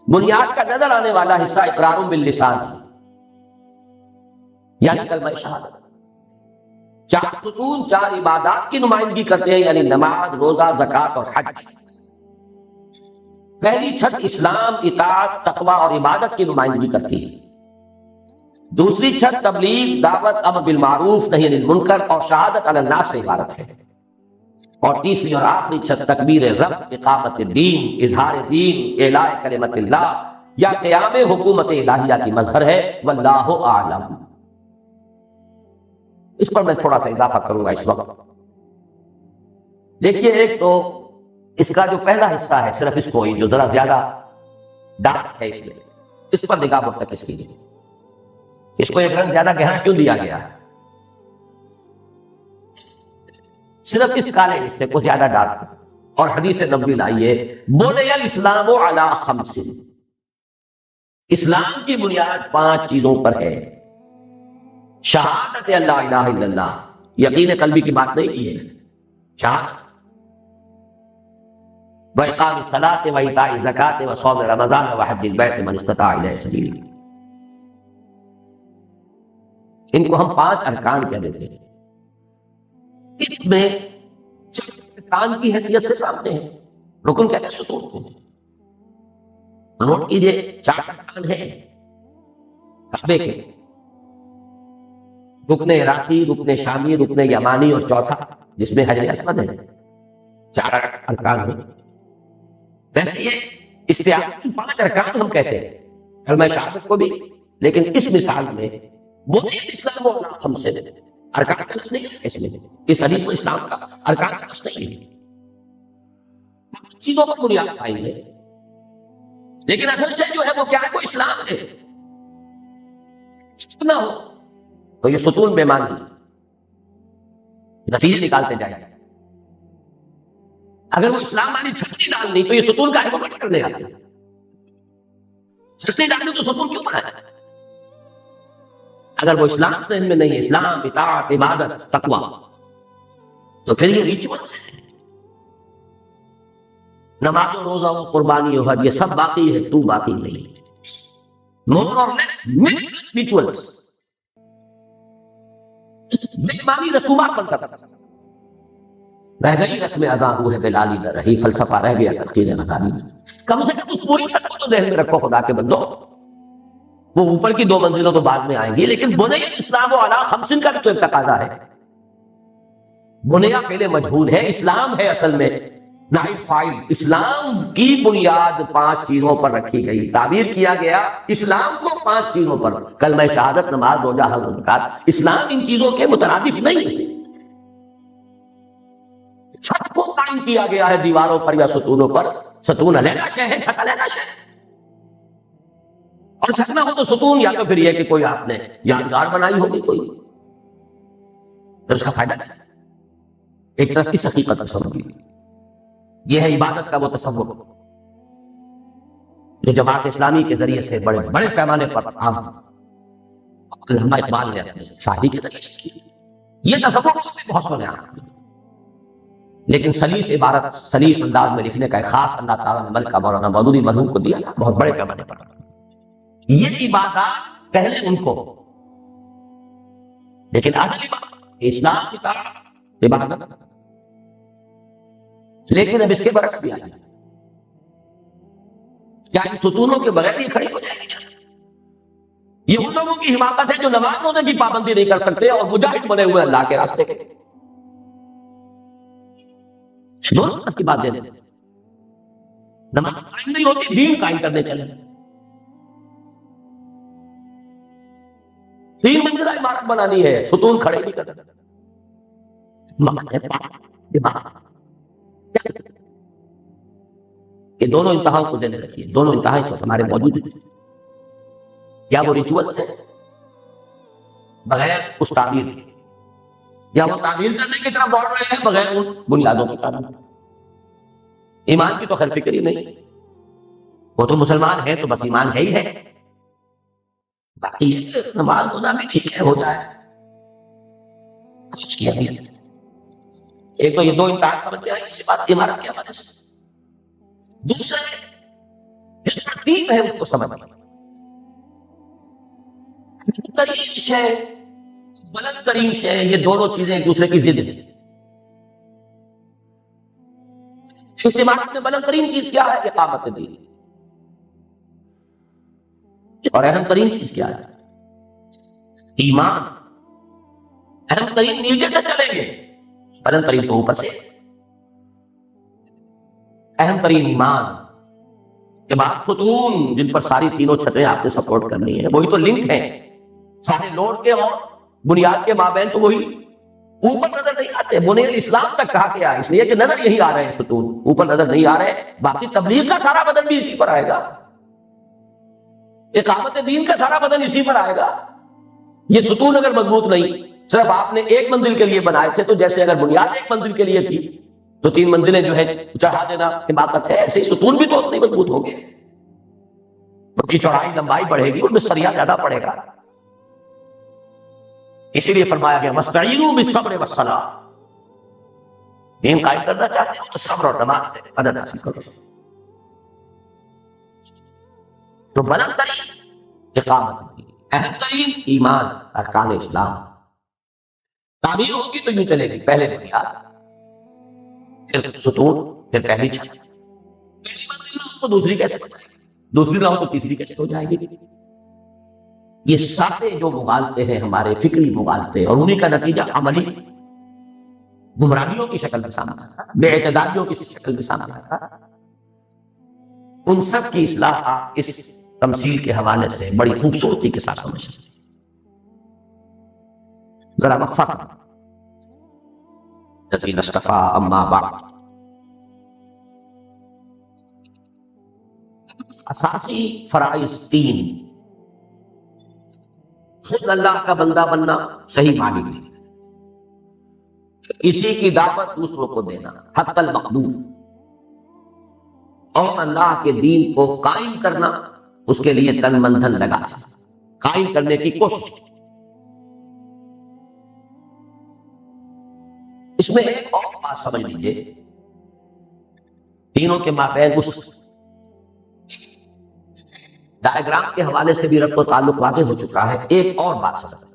بنیاد کا نظر آنے والا حصہ اقرار باللسان یعنی کلمہ شہادت۔ 4 ستون 4 عبادات کی نمائندگی کرتے ہیں یعنی نماز، روزہ، زکوٰۃ اور حج۔ پہلی چھت اسلام، اطاعت، تقوی اور عبادت کی نمائندگی کرتی ہے۔ دوسری چھت تبلیغ، دعوت، امر بالمعروف، نہی عن المنکر اور شہادت علی الناس سے عبارت ہے۔ اور تیسری اور آخری چھت تکبیر رب، اقامت الدین، اظہار دین، اعلاء کلمت اللہ یا قیام حکومت الہیہ کی مظہر ہے۔ واللہ اعلم۔ اس پر میں تھوڑا سا اضافہ کروں گا اس وقت۔ دیکھیے ایک تو اس کا جو پہلا حصہ ہے صرف اس کو جو ذرا زیادہ ڈارک ہے اس پر نگاہ مرتکز کیجیے۔ اس کو ایک رنگ زیادہ گہرا کیوں دیا گیا ہے؟ صرف اس کالے حصے کو زیادہ ڈارک اور حدیث نبوی لائیے بنی الاسلام علی 5۔ اسلام کی بنیاد 5 چیزوں پر ہے۔ شہادت اللہ الہ الا اللہ، یقین قلبی کی بات نہیں کی ہے، شہادت، وإقام الصلاة وإيتاء الزکاة وصوم رمضان وحج البیت من استطاع الیہ سبیلا۔ ان کو ہم 5 ارکان کہہ دیتے ہیں۔ اس میں ارکان کی حیثیت سے سامنے ہیں، رکن کہتے ہیں ستون کو۔ نوٹ کیجئے 4 ارکان ہیں کعبے کے، رکن عراقی، رکن شامی، رکن یمانی اور چوتھا جس میں حجر اسود ہے۔ 4 ارکان ہیں۔ ویسے یہ استعارتی 5 ارکان ہم کہتے ہیں کلمہ شہادت کو بھی، لیکن اس مثال میں بنی الاسلام علی 5 ارکان کا لفظ نہیں ہے اس میں، اس حدیث میں اسلام کا ارکان کا لفظ نہیں ہے۔ چیزوں پر بنیاد قائم ہے لیکن اصل شے جو ہے وہ کیا ہے؟ وہ اسلام ہے۔ نہ ہو تو یہ ستون بے معنی نتیجے نکالتے جائیں۔ اگر وہ اسلام والی چھٹنی ڈالنی تو یہ ستون کا ہے وہ کٹ کرنے آتے، چھٹنی ڈالنی تو ستون کیوں بنا ہے؟ اگر وہ اسلام میں نہیں ہے، اسلام، اطاعت، عبادت، تقوی، تو پھر یہ ریچولز ہیں۔ نماز و روزہ و قربانی و حج یہ سب باقی ہے، تو باقی نہیں۔ مور اور لیس ریچولز، بے معنی رسومات بن کر رہ گئی رسم ادا، روح بلالی نہ رہی، فلسفہ رہ گیا تلقین غزالی۔ کم سے کم اس پوری چھت کو تو ذہن میں رکھو خدا کے بندو۔ وہ اوپر کی 2 منزلوں تو بعد میں آئیں گی، لیکن بنی الاسلام علی 5 کا بھی تو ایک تقاضا ہے۔ بنیا فعل مجہول ہے، اسلام ہے اصل میں نائب فاعل۔ اسلام کی بنیاد 5 چیزوں پر رکھی گئی، تعبیر کیا گیا اسلام کو 5 چیزوں پر، کلمہ شہادت، نماز، روزہ، حج، زکات۔ اسلام ان چیزوں کے مترادف نہیں۔ چھت کو قائم کیا گیا ہے دیواروں پر یا ستونوں پر، ستون علیحدہ شے ہے، چھت علیحدہ شے ہے۔ اور چھت نہ ہو تو ستون یا تو پھر یہ کہ کوئی آپ نے یادگار بنائی ہوگی کوئی، پھر اس کا فائدہ نہیں۔ ایک طرف کی حقیقت سمجھیے، یہ ہے عبادت کا وہ تصور جو جماعت اسلامی کے ذریعے سے بڑے بڑے پیمانے پر عام علامہ اقبال نے اپنے شاعری کے ذریعے سے کی۔ یہ تصور بھی بہت سونے عام، لیکن سلیس عبارت، سلیس انداز میں لکھنے کا ایک خاص اللہ تعالیٰ نے ملکہ مولانا مودودی مرحوم کو دیا تھا، بہت بڑے پیمانے پر۔ یہ عبادات پہلے ان کو، لیکن اصل عبادت اسلام کی طرح عبادت، لیکن اب اس کے برعکس بھی آئی۔ کیا ان ستونوں کے بغیر یہ کھڑی ہو جائے گی؟ یہ ان لوگوں کی حماقت ہے جو نماز روزے کی پابندی نہیں کر سکتے اور مجاہد بنے ہوئے اللہ کے راستے کے۔ دونوں طرف کی بات دے دیں، نماز قائم نہیں ہوتی، دین قائم کرنے چلے۔ 3 منزلہ عمارت بنانی ہے، ستون کھڑے نہیں کرتے۔ کہ دونوں انتہاؤں کو ذہن رکھیے، دونوں انتہایں اس وقت ہمارے موجود ہیں، یا وہ ریچول سے بغیر اس تعمیر کے، یا وہ تعمیر کرنے کی طرف دوڑ رہے ہیں بغیر ان بنیادوں کی تعمیر۔ ایمان کی تو خیر فکر ہی نہیں، وہ تو مسلمان ہے تو بس ایمان ہے ہی ہے، باقی نماز ہونا بھی ٹھیک ہے، ہو جائے کچھ کیا نہیں۔ ایک تو یہ دو امتحان سمجھ میں آئی اسی بات عمارت کے حوالے سے، دوسرا جو ترتیب ہے اس کو سمجھنا، ترین شے بلند ترین شے، یہ دونوں چیزیں ایک دوسرے کی ضد ہیں۔ اس عمارت میں بلند ترین چیز کیا ہے؟ اقامت دین۔ اور اہم ترین چیز کیا ہے؟ ایمان۔ اہم ترین نیچے سے چلیں گے، بلند ترین تو اوپر سے، اہم ترین ایمان کے بعد ستون جن پر ساری تینوں چھتیں آپ نے سپورٹ کرنی ہے، وہی تو لنک ہیں سارے لوڈ کے اور بنیاد کے مابین، تو وہی اوپر نظر نہیں آتے۔ بنیاد اسلام تک کہا گیا اس لیے کہ نظر یہی آ رہے ہیں، ستون اوپر نظر نہیں آ رہے، باقی تبلیغ کا سارا بدن بھی اسی پر آئے گا، اقامت دین کا سارا بدن اسی پر آئے گا۔ یہ ستون اگر مضبوط نہیں، صرف آپ نے ایک منزل کے لیے بنائے تھے، تو جیسے اگر بنیاد ایک منزل کے لیے تھی تو تین منزلیں جو ہے چڑھا دینا حماقت ہے، ایسے ہی ستون بھی تو اتنے مضبوط ہوں گے، ان کی چوڑائی لمبائی بڑھے گی، ان میں سریا زیادہ پڑے گا۔ اسی لیے فرمایا گیا وَاسْتَعِينُوا بِالصَّبْرِ وَالصَّلَاةِ، دین قائم کرنا چاہتے ہو تو صبر اور نماز سے مدد حاصل کرو۔ تو بلند ترین اقامت، اہم ترین ایمان، ارکان اسلام۔ تعمیر ہوگی تو یوں چلے گی، پہلے بنیاد، پھر ستون، پھر پہلی چھت۔ پہلی منزل نہ ہو تو دوسری کیسے ہو جائے گی، دوسری نہ ہو تو تیسری کیسے ہو جائے گی؟ یہ سارے جو مغالطے ہیں ہمارے فکری مغالطے، اور انہی کا نتیجہ عملی گمراہیوں کی شکل میں سامنے آتا، بے اعتدالیوں کی شکل میں سامنے آتا، ان سب کی اصلاح آپ اس تمثیل کے حوالے سے بڑی خوبصورتی کے ساتھ سمجھ سکتے ہیں۔ ذرا وقفہ الذین اصطفیٰ اما بعد۔ اساسی فرائض تین، خود اللہ کا بندہ بننا، صحیح معنی میں اسی کی دعوت دوسروں کو دینا، حق المقدور، اور اللہ کے دین کو قائم کرنا، اس کے لیے تن من دھن لگا، قائم کرنے کی کوشش۔ اس میں ایک اور بات سمجھ لیجیے، تینوں کے مابین اس ڈائیگرام کے حوالے سے بھی ربط و تعلق واضح ہو چکا ہے، ایک اور بات سمجھ،